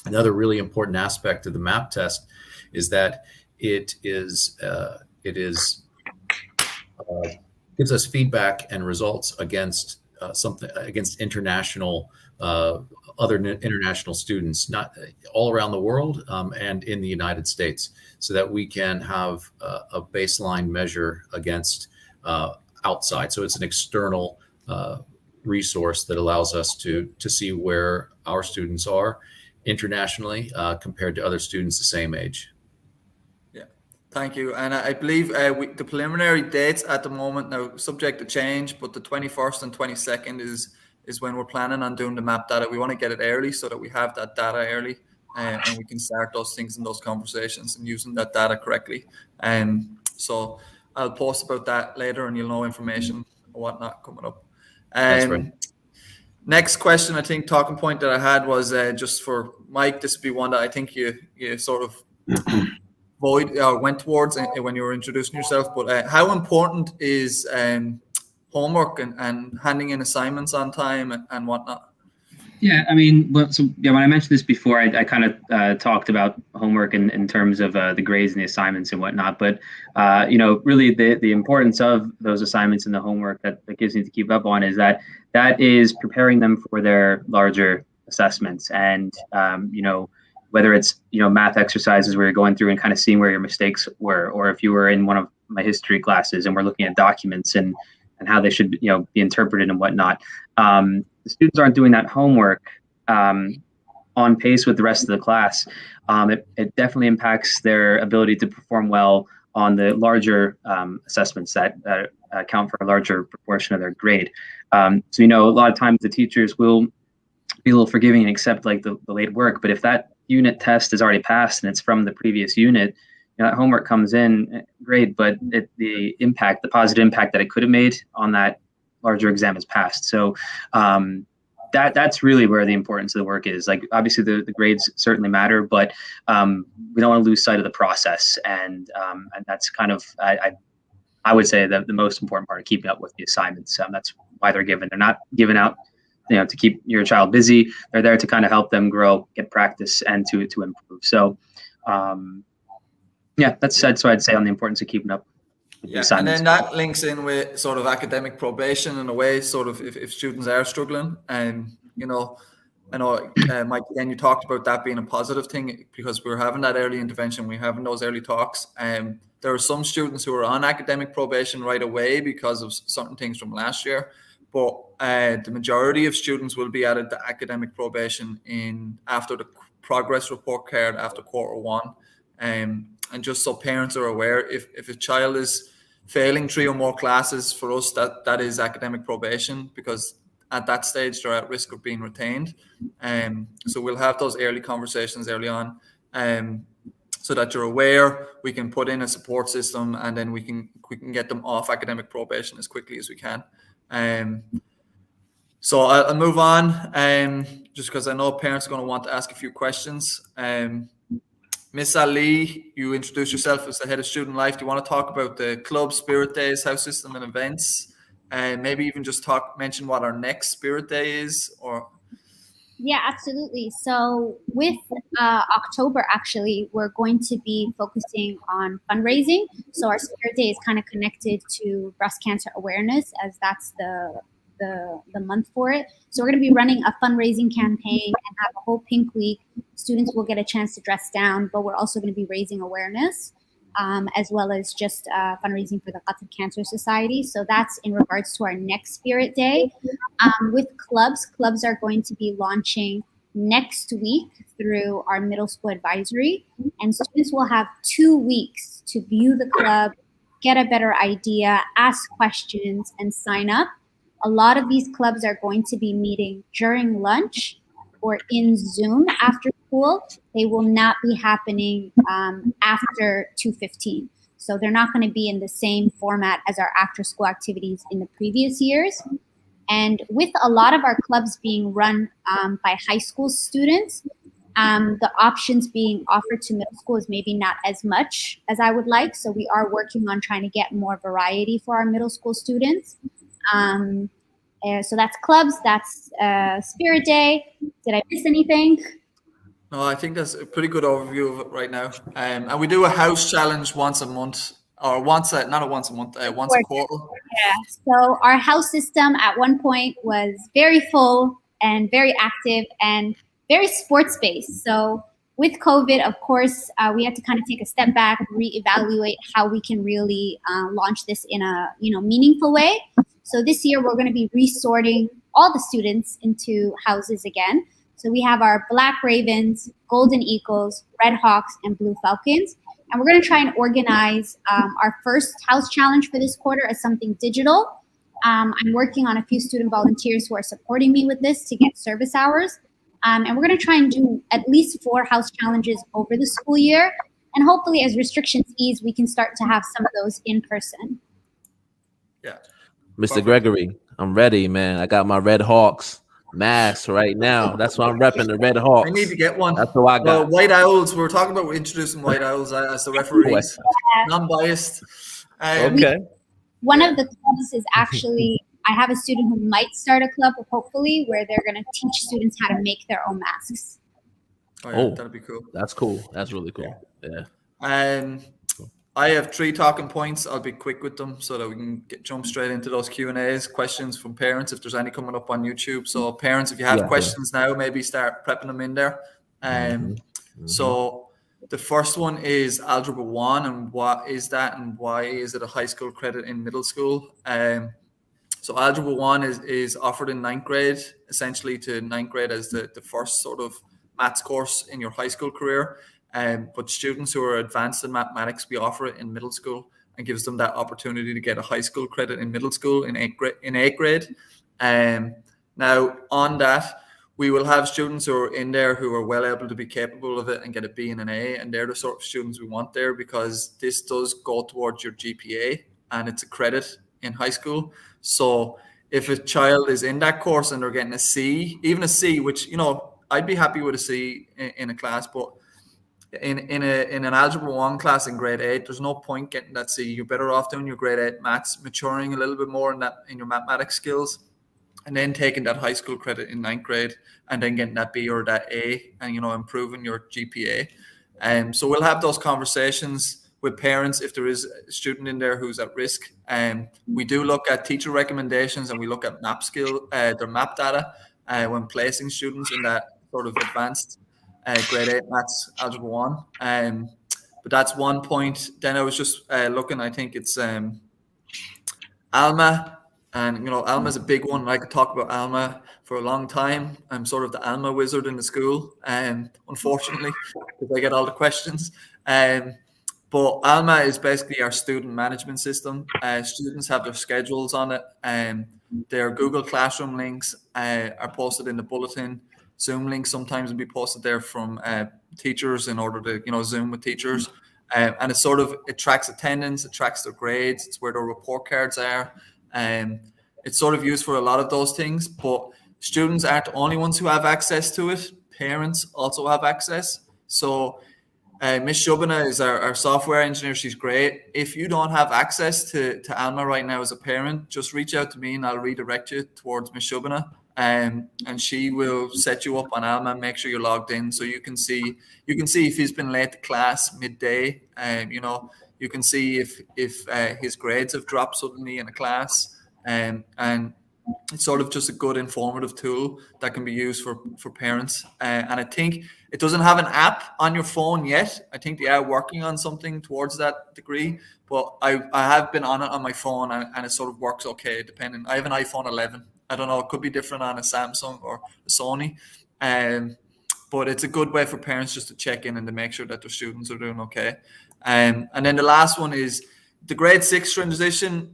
Another really important aspect of the MAP test is that it gives us feedback and results against against international other international students, not all around the world and in the United States, so that we can have a baseline measure against outside. So it's an external resource that allows us to see where our students are internationally compared to other students the same age. Yeah, thank you. And I believe the preliminary dates at the moment, now subject to change, but the 21st and 22nd is when we're planning on doing the map data. We want to get it early so that we have that data early and we can start those things in those conversations and using that data correctly. So I'll post about that later and you'll know information or whatnot coming up. That's right. Next question, I think, talking point that I had was just for Mike. This would be one that I think you sort of went towards when you were introducing yourself. But how important is homework and handing in assignments on time and whatnot? Yeah, I mean, when I mentioned this before, I kind of talked about homework in terms of the grades and the assignments and whatnot. But really the importance of those assignments and the homework that kids need to keep up on is that is preparing them for their larger assessments. And whether it's math exercises where you're going through and kind of seeing where your mistakes were, or if you were in one of my history classes and we're looking at documents and how they should be interpreted and whatnot. The students aren't doing that homework on pace with the rest of the class. It definitely impacts their ability to perform well on the larger assessments that account for a larger proportion of their grade. So a lot of times the teachers will be a little forgiving and accept like the late work, but if that unit test is already passed and it's from the previous unit, that homework comes in, great, but the positive impact that it could have made on that larger exam is passed. So that's really where the importance of the work is. Like, obviously the grades certainly matter, but we don't want to lose sight of the process. And that's kind of, I would say that the most important part of keeping up with the assignments. That's why they're given. They're not given out to keep your child busy. They're there to kind of help them grow, get practice, and to improve. So that's what I'd say on the importance of keeping up. Yeah, and then that links in with sort of academic probation in a way, sort of if students are struggling. And, I know, Mike, again, you talked about that being a positive thing because we're having that early intervention, we're having those early talks. There are some students who are on academic probation right away because of certain things from last year, but the majority of students will be added to academic probation after the progress report card after Q1. And just so parents are aware, if a child is failing 3 or more classes, for us, that is academic probation, because at that stage they're at risk of being retained. So we'll have those early conversations early on, so that you're aware. We can put in a support system, and then we can get them off academic probation as quickly as we can. So I'll move on, just because I know parents are going to want to ask a few questions. Miss Ali, you introduced yourself as the head of student life. Do you want to talk about the club, spirit days, house system, and events? And maybe even just mention what our next spirit day is, or? Yeah, absolutely. So with October, actually, we're going to be focusing on fundraising. So our spirit day is kind of connected to breast cancer awareness, as that's the month for it. So we're going to be running a fundraising campaign and have a whole pink week. Students will get a chance to dress down, but we're also going to be raising awareness, as well as just fundraising for the Qatar Cancer Society. So that's in regards to our next Spirit Day. With clubs are going to be launching next week through our middle school advisory, and students will have 2 weeks to view the club, get a better idea, ask questions, and sign up. A lot of these clubs are going to be meeting during lunch or in Zoom after school. They will not be happening after 2:15. So they're not going to be in the same format as our after school activities in the previous years. And with a lot of our clubs being run by high school students, the options being offered to middle school is maybe not as much as I would like. So we are working on trying to get more variety for our middle school students. So that's clubs, that's Spirit Day. Did I miss anything? No, I think that's a pretty good overview of it right now. And we do a house challenge once a month, or once a quarter. Yeah. So our house system at one point was very full and very active and very sports based. So with COVID, of course, we had to kind of take a step back, reevaluate how we can really launch this in a meaningful way. So this year we're going to be resorting all the students into houses again. So we have our Black Ravens, Golden Eagles, Red Hawks, and Blue Falcons. And we're going to try and organize our first house challenge for this quarter as something digital. I'm working on a few student volunteers who are supporting me with this to get service hours. And we're going to try and do at least 4 house challenges over the school year. And hopefully as restrictions ease, we can start to have some of those in person. Yeah. Mr. Gregory, I'm ready, man. I got my Red Hawks mask right now. That's why I'm repping the Red Hawks. I need to get one. That's what I got. White Owls. We were talking about introducing White Owls as the referees. Non-biased. Okay. One of the clubs is actually, I have a student who might start a club, hopefully, where they're going to teach students how to make their own masks. Oh, that'd be cool. That's cool. That's really cool. Yeah. I have 3 talking points. I'll be quick with them so that we can jump straight into those Q&As, questions from parents, if there's any coming up on YouTube. So parents, if you have questions now, maybe start prepping them in there. So the first one is Algebra 1, and what is that, and why is it a high school credit in middle school? So Algebra 1 is offered in 9th grade, essentially to 9th grade as the first sort of maths course in your high school career. But students who are advanced in mathematics, we offer it in middle school and gives them that opportunity to get a high school credit in middle school in 8th grade. Now on that, we will have students who are in there who are well able to be capable of it and get a B and an A, and they're the sort of students we want there because this does go towards your GPA and it's a credit in high school. So if a child is in that course and they're getting a C, even a C, which I'd be happy with a C in a class, but in an Algebra 1 class in grade 8, there's no point getting that C. You're better off doing your grade 8 maths, maturing a little bit more in your mathematics skills, and then taking that high school credit in 9th grade and then getting that B or that A and improving your GPA. So we'll have those conversations with parents if there is a student in there who's at risk. We do look at teacher recommendations and we look at their map data when placing students in that sort of advanced grade 8 maths Algebra 1. But that's one point. Then I was just looking, I think it's ALMA. And, ALMA is a big one. I could talk about ALMA for a long time. I'm sort of the ALMA wizard in the school, unfortunately, because I get all the questions. But ALMA is basically our student management system. Students have their schedules on it. Their Google Classroom links are posted in the bulletin. Zoom links sometimes will be posted there from teachers in order to, Zoom with teachers. And it tracks attendance, it tracks their grades, it's where their report cards are. It's sort of used for a lot of those things, but students aren't the only ones who have access to it. Parents also have access. So Miss Shubana is our software engineer. She's great. If you don't have access to Alma right now as a parent, just reach out to me and I'll redirect you towards Miss Shubana. And she will set you up on Alma, make sure you're logged in so you can see if he's been late to class midday. You can see if his grades have dropped suddenly in a class. And it's sort of just a good informative tool that can be used for parents. And I think it doesn't have an app on your phone yet. I think they are working on something towards that degree. But I have been on it on my phone and it sort of works okay, depending. I have an iPhone 11. I don't know, it could be different on a Samsung or a Sony. But it's a good way for parents just to check in and to make sure that their students are doing okay. And then the last one is the grade 6 transition.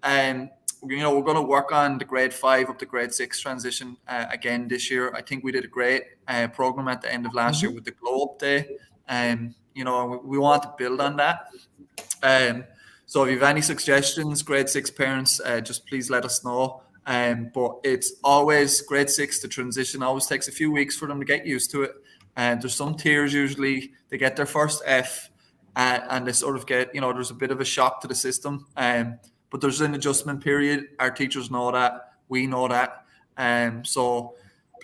We're going to work on the grade 5 up to grade 6 transition again this year. I think we did a great program at the end of last year with the Glow Up Day. We want to build on that. So if you have any suggestions, grade 6 parents, just please let us know. But it's always grade 6, the transition always takes a few weeks for them to get used to it. And there's some tiers usually, they get their first F and they sort of get, there's a bit of a shock to the system. But there's an adjustment period. Our teachers know that. We know that. So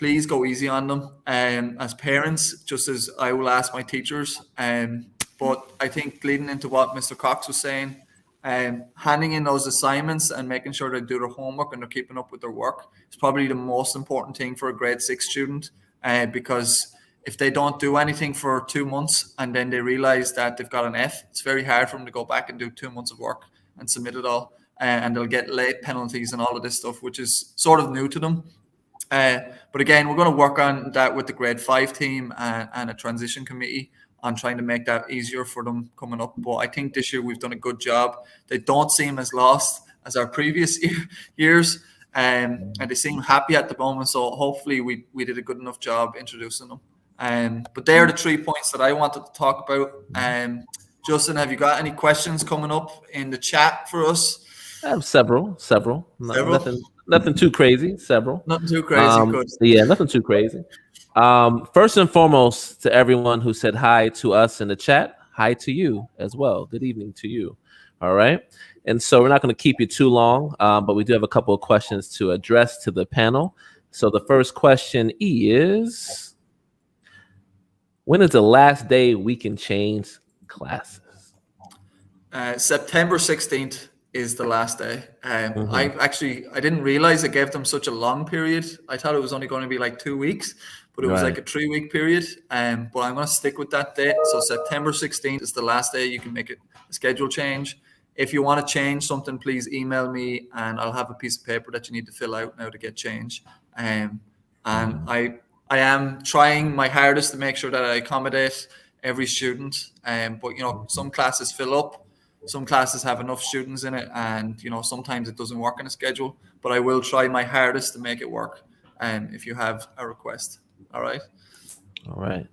please go easy on them. As parents, just as I will ask my teachers. But I think leading into what Mr. Cox was saying, handing in those assignments and making sure they do their homework and they're keeping up with their work is probably the most important thing for a grade 6 student, because if they don't do anything for 2 months and then they realize that they've got an F, it's very hard for them to go back and do 2 months of work and submit it all. And they'll get late penalties and all of this stuff, which is sort of new to them. But again, we're going to work on that with the grade 5 team and a transition committee on trying to make that easier for them coming up. But I think this year we've done a good job. They don't seem as lost as our previous years, and they seem happy at the moment. So hopefully we did a good enough job introducing them. But they are the 3 points that I wanted to talk about. Justin, have you got any questions coming up in the chat for us? I have several. Nothing too crazy. Several. Nothing too crazy. Good. Yeah, nothing too crazy. First and foremost, to everyone who said hi to us in the chat, hi to you as well. Good evening to you. All right. And so we're not going to keep you too long, but we do have a couple of questions to address to the panel. So the first question is, when is the last day we can change classes? September 16th is the last day. I didn't realize it gave them such a long period. I thought it was only going to be like 2 weeks, but it was like a 3-week period. But I'm going to stick with that date. So September 16th is the last day you can make a schedule change. If you want to change something, please email me and I'll have a piece of paper that you need to fill out now to get changed. And I am trying my hardest to make sure that I accommodate every student. But some classes fill up. Some classes have enough students in it, and sometimes it doesn't work in a schedule, but I will try my hardest to make it work. If you have a request. All right.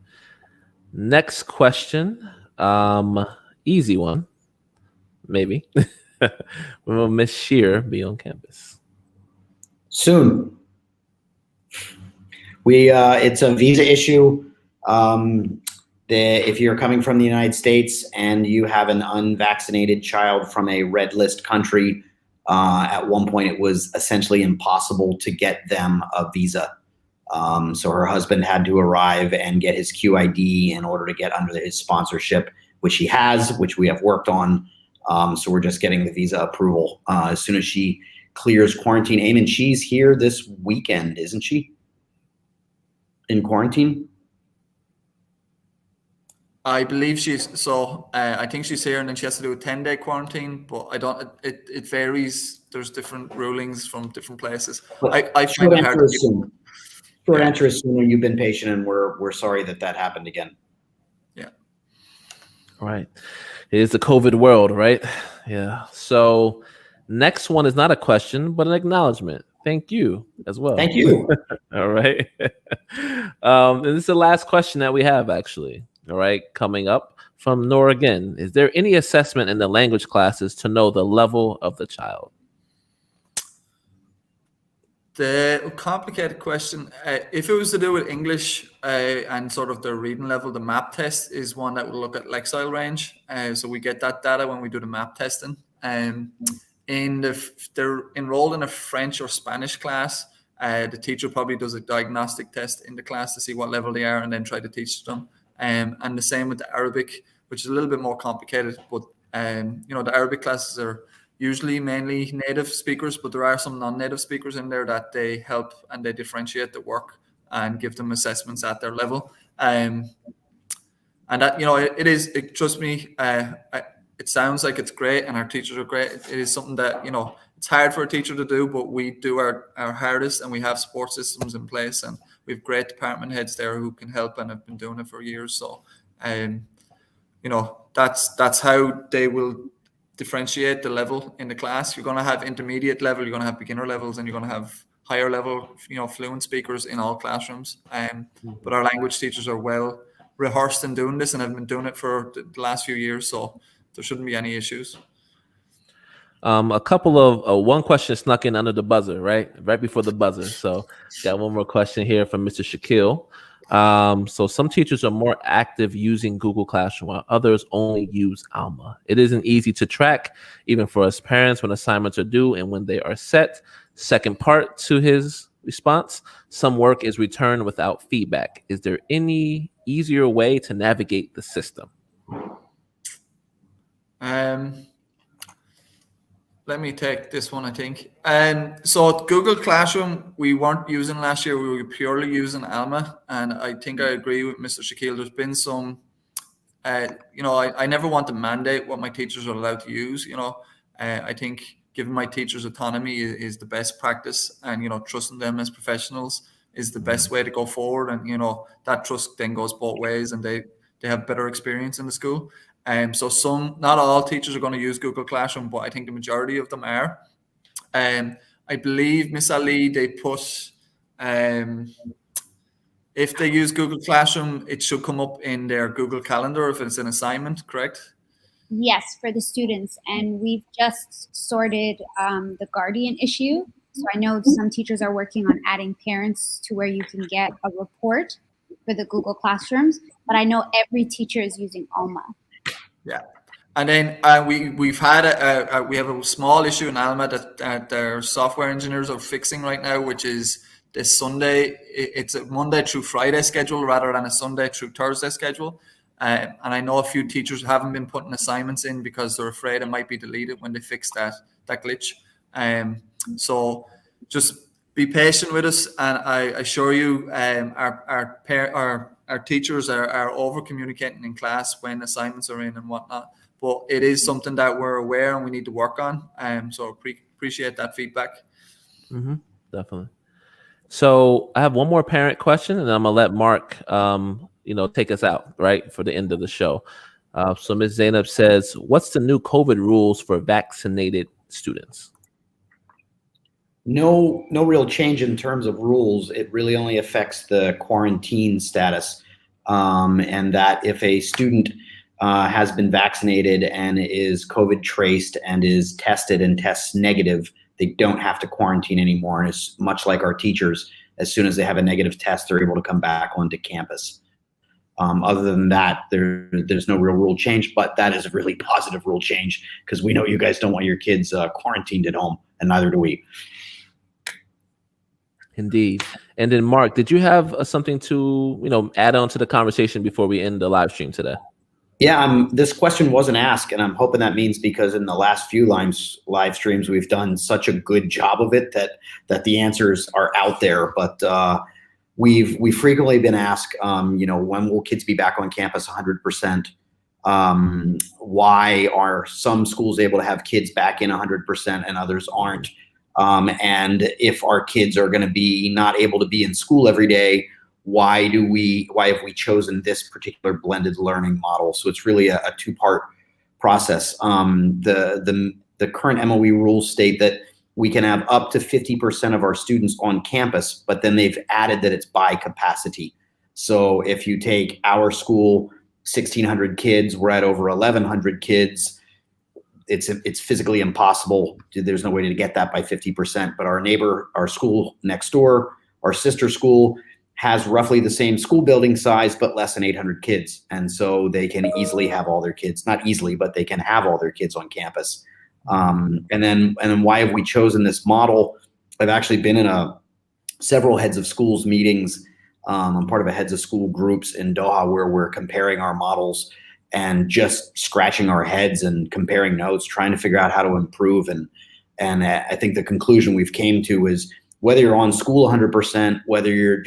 Next question. Easy one, maybe. Will Miss Shear be on campus soon? It's a visa issue. If you're coming from the United States and you have an unvaccinated child from a red list country, at one point it was essentially impossible to get them a visa. So her husband had to arrive and get his QID in order to get under his sponsorship, which he has, which we have worked on. So we're just getting the visa approval as soon as she clears quarantine. Eamon, she's here this weekend, isn't she? In quarantine? I believe she's I think she's here, and then she has to do a 10-day quarantine. But I don't. It varies. There's different rulings from different places. I find it hard to soon. Short answer is soon. You've been patient, and we're sorry that happened again. Yeah. All right. It is the COVID world, right? Yeah. So next one is not a question, but an acknowledgement. Thank you as well. Thank you. All right. And this is the last question that we have, actually. All right, coming up from Nora again. Is there any assessment in the language classes to know the level of the child? The complicated question. If it was to do with English and sort of their reading level, the MAP test is one that will look at lexile range. So we get that data when we do the MAP testing. If they're enrolled in a French or Spanish class, the teacher probably does a diagnostic test in the class to see what level they are and then try to teach them. And the same with the Arabic, which is a little bit more complicated. But the Arabic classes are usually mainly native speakers, but there are some non-native speakers in there that they help and they differentiate the work and give them assessments at their level. And that trust me, it sounds like it's great and our teachers are great. It is something that it's hard for a teacher to do, but we do our hardest, and we have support systems in place, and we have great department heads there who can help and have been doing it for years. So, that's how they will differentiate the level in the class. You're going to have intermediate level, you're going to have beginner levels, and you're going to have higher level, fluent speakers in all classrooms. But our language teachers are well rehearsed in doing this and have been doing it for the last few years, so there shouldn't be any issues. A couple of one question snuck in under the buzzer, right before the buzzer. So got one more question here from Mr. Shaquille. So some teachers are more active using Google Classroom while others only use Alma. It isn't easy to track, even for us parents, when assignments are due and when they are set. Second part to his response. Some work is returned without feedback. Is there any easier way to navigate the system? Let me take this one, I think. So Google Classroom, we weren't using last year. We were purely using Alma. And I think I agree with Mr. Shaquille. There's been some, I never want to mandate what my teachers are allowed to use. I think giving my teachers autonomy is the best practice, and, trusting them as professionals is the best way to go forward. And, that trust then goes both ways, and they have better experience in the school. So not all teachers are going to use Google Classroom, but I think the majority of them are. I believe, Miss Ali, they put, if they use Google Classroom, it should come up in their Google Calendar if it's an assignment, correct? Yes, for the students. And we've just sorted the Guardian issue. So I know some teachers are working on adding parents to where you can get a report for the Google Classrooms, but I know every teacher is using Alma. Yeah, and then we have a small issue in Alma that their software engineers are fixing right now, which is this Sunday. It's a Monday through Friday schedule rather than a Sunday through Thursday schedule. And I know a few teachers haven't been putting assignments in because they're afraid it might be deleted when they fix that glitch. So just be patient with us, and I assure you, our teachers are over communicating in class when assignments are in and whatnot. But it is something that we're aware and we need to work on. So appreciate that feedback. Mm-hmm, definitely. So I have one more parent question, and I'm gonna let Mark, take us out right for the end of the show. So Ms. Zainab says, "What's the new COVID rules for vaccinated students?" No real change in terms of rules. It really only affects the quarantine status, and that if a student has been vaccinated and is COVID traced and is tested and tests negative, they don't have to quarantine anymore. And it's much like our teachers. As soon as they have a negative test, they're able to come back onto campus. Other than that, there's no real rule change, but that is a really positive rule change because we know you guys don't want your kids quarantined at home, and neither do we. Indeed. And then Mark, did you have something to, add on to the conversation before we end the live stream today? Yeah, this question wasn't asked, and I'm hoping that means because in the last few live streams, we've done such a good job of it that the answers are out there. But we've frequently been asked, when will kids be back on campus 100%? Why are some schools able to have kids back in 100% and others aren't? And if our kids are going to be not able to be in school every day, why have we chosen this particular blended learning model? So it's really a two-part process. The current MOE rules state that we can have up to 50% of our students on campus, but then they've added that it's by capacity. So if you take our school, 1,600 kids, we're at over 1,100 kids. It's physically impossible. There's no way to get that by 50%. But our school next door, our sister school, has roughly the same school building size, but less than 800 kids. And so they can easily have all their kids, not easily, but they can have all their kids on campus. And then why have we chosen this model? I've actually been in several heads of schools meetings. I'm part of a heads of school groups in Doha where we're comparing our models and just scratching our heads and comparing notes, trying to figure out how to improve. And I think the conclusion we've came to is whether you're on school 100%, whether you're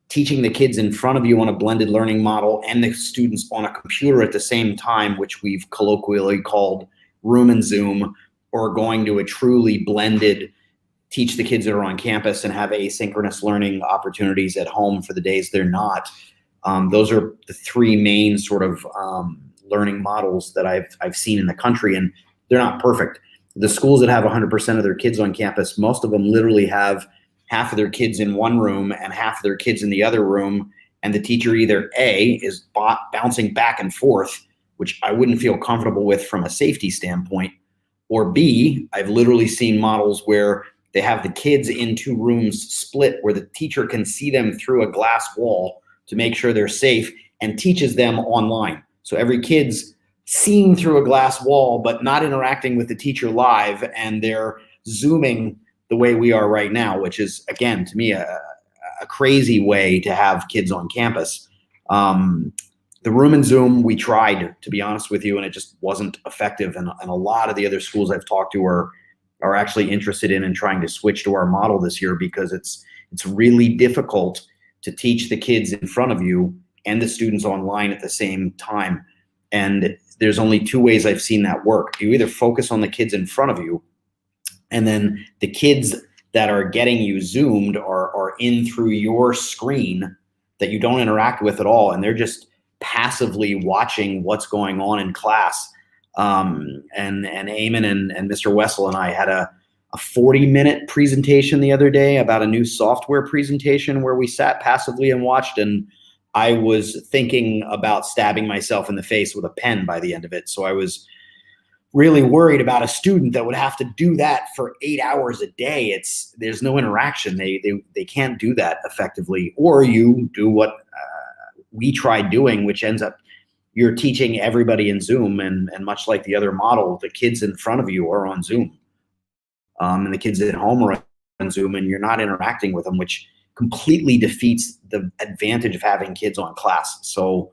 teaching the kids in front of you on a blended learning model and the students on a computer at the same time, which we've colloquially called Room and Zoom, or going to a truly blended teach the kids that are on campus and have asynchronous learning opportunities at home for the days they're not. Those are the three main sort of learning models that I've seen in the country, and they're not perfect. The schools that have 100% of their kids on campus, most of them literally have half of their kids in one room and half of their kids in the other room, and the teacher either A, is bouncing back and forth, which I wouldn't feel comfortable with from a safety standpoint, or B, I've literally seen models where they have the kids in two rooms split where the teacher can see them through a glass wall to make sure they're safe and teaches them online. So every kid's seeing through a glass wall, but not interacting with the teacher live, and they're Zooming the way we are right now, which is, again, to me, a crazy way to have kids on campus. The room and Zoom, we tried, to be honest with you, and it just wasn't effective. And a lot of the other schools I've talked to are actually interested in and trying to switch to our model this year, because it's really difficult to teach the kids in front of you and the students online at the same time. And there's only two ways I've seen that work. You either focus on the kids in front of you, and then the kids that are getting you Zoomed are in through your screen that you don't interact with at all, and they're just passively watching what's going on in class. And Eamon and Mr. Wessel and I had a 40-minute presentation the other day about a new software presentation where we sat passively and watched, and I was thinking about stabbing myself in the face with a pen by the end of it. So I was really worried about a student that would have to do that for 8 hours a day. There's no interaction. They can't do that effectively. Or you do what we tried doing, which ends up you're teaching everybody in Zoom, and much like the other model, the kids in front of you are on Zoom, and the kids at home are on Zoom, and you're not interacting with them, which completely defeats the advantage of having kids on class. So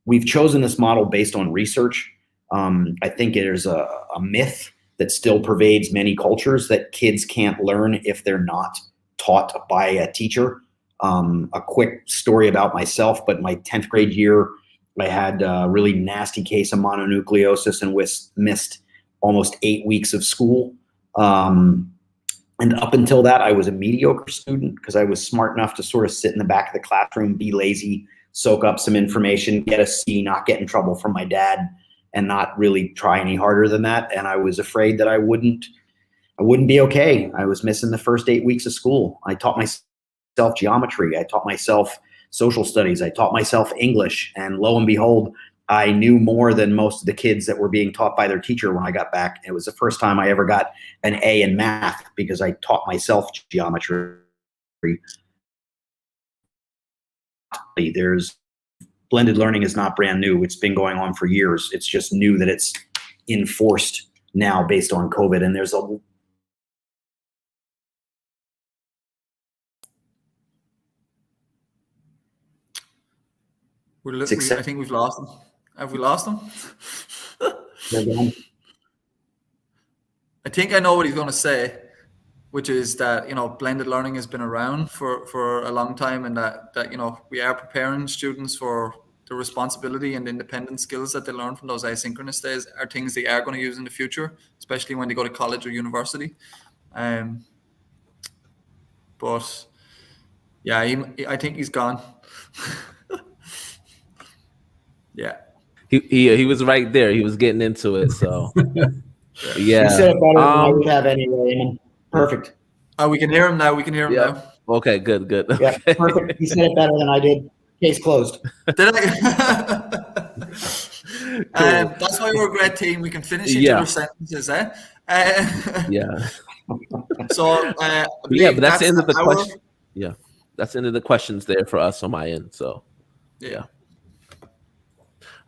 we've chosen this model based on research. I think there's a myth that still pervades many cultures that kids can't learn if they're not taught by a teacher. A quick story about myself, but my 10th grade year, I had a really nasty case of mononucleosis and missed almost 8 weeks of school. And up until that, I was a mediocre student because I was smart enough to sort of sit in the back of the classroom, be lazy, soak up some information, get a C, not get in trouble from my dad, and not really try any harder than that. And I was afraid that I wouldn't be okay. I was missing the first 8 weeks of school. I taught myself geometry. I taught myself social studies. I taught myself English. And lo and behold, I knew more than most of the kids that were being taught by their teacher when I got back. It was the first time I ever got an A in math because I taught myself geometry. Blended learning is not brand new. It's been going on for years. It's just new that it's enforced now based on COVID. And there's I think we've lost them. Have we lost them? I think I know what he's going to say, which is that, blended learning has been around for a long time, and that we are preparing students for the responsibility and independent skills that they learn from those asynchronous days are things they are going to use in the future, especially when they go to college or university. But yeah, I think he's gone. Yeah. He was right there. He was getting into it. So yeah. You said it better than I would have anyway. Perfect. Oh, we can hear him now. We can hear him now. Okay, good. Okay. Yeah, perfect. He said it better than I did. Case closed. Did I? Cool. That's why we're a great team. We can finish each other's sentences, eh? Yeah. So but that's the end of the question. Yeah, that's the end of the questions there for us on my end. So yeah.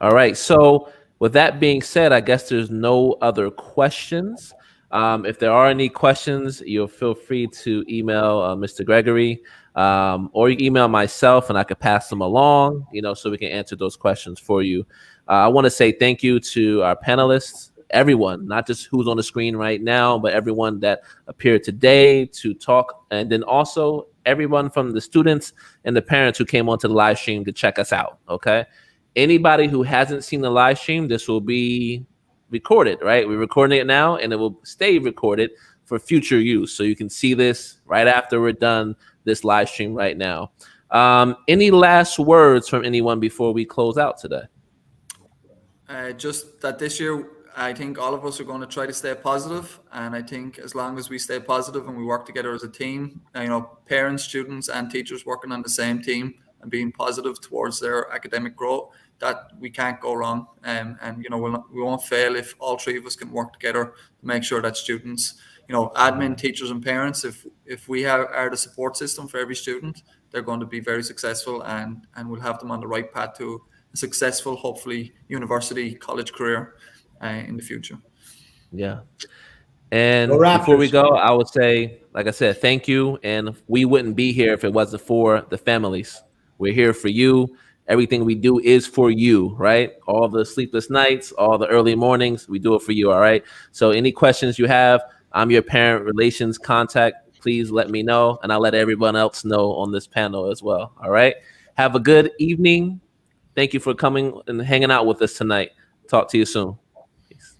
All right. So with that being said, I guess there's no other questions. If there are any questions, you'll feel free to email Mr. Gregory, or you email myself and I could pass them along, so we can answer those questions for you. I want to say thank you to our panelists, everyone, not just who's on the screen right now, but everyone that appeared today to talk. And then also everyone from the students and the parents who came onto the live stream to check us out. Okay. Anybody who hasn't seen the live stream, this will be recorded, right? We're recording it now and it will stay recorded for future use. So you can see this right after we're done this live stream right now. Any last words from anyone before we close out today? Just that this year, I think all of us are going to try to stay positive. And I think as long as we stay positive and we work together as a team, parents, students and teachers working on the same team and being positive towards their academic growth, that we can't go wrong. And we won't fail if all three of us can work together to make sure that students, admin, teachers and parents, if we are the support system for every student, they're going to be very successful and we'll have them on the right path to a successful, hopefully, university, college career in the future. Yeah. And Go Raptors. before we go, I would say, like I said, thank you. And we wouldn't be here if it wasn't for the families. We're here for you. Everything we do is for you, right? All the sleepless nights, all the early mornings, we do it for you, all right? So any questions you have, I'm your parent relations contact. Please let me know, and I'll let everyone else know on this panel as well, all right? Have a good evening. Thank you for coming and hanging out with us tonight. Talk to you soon. Peace.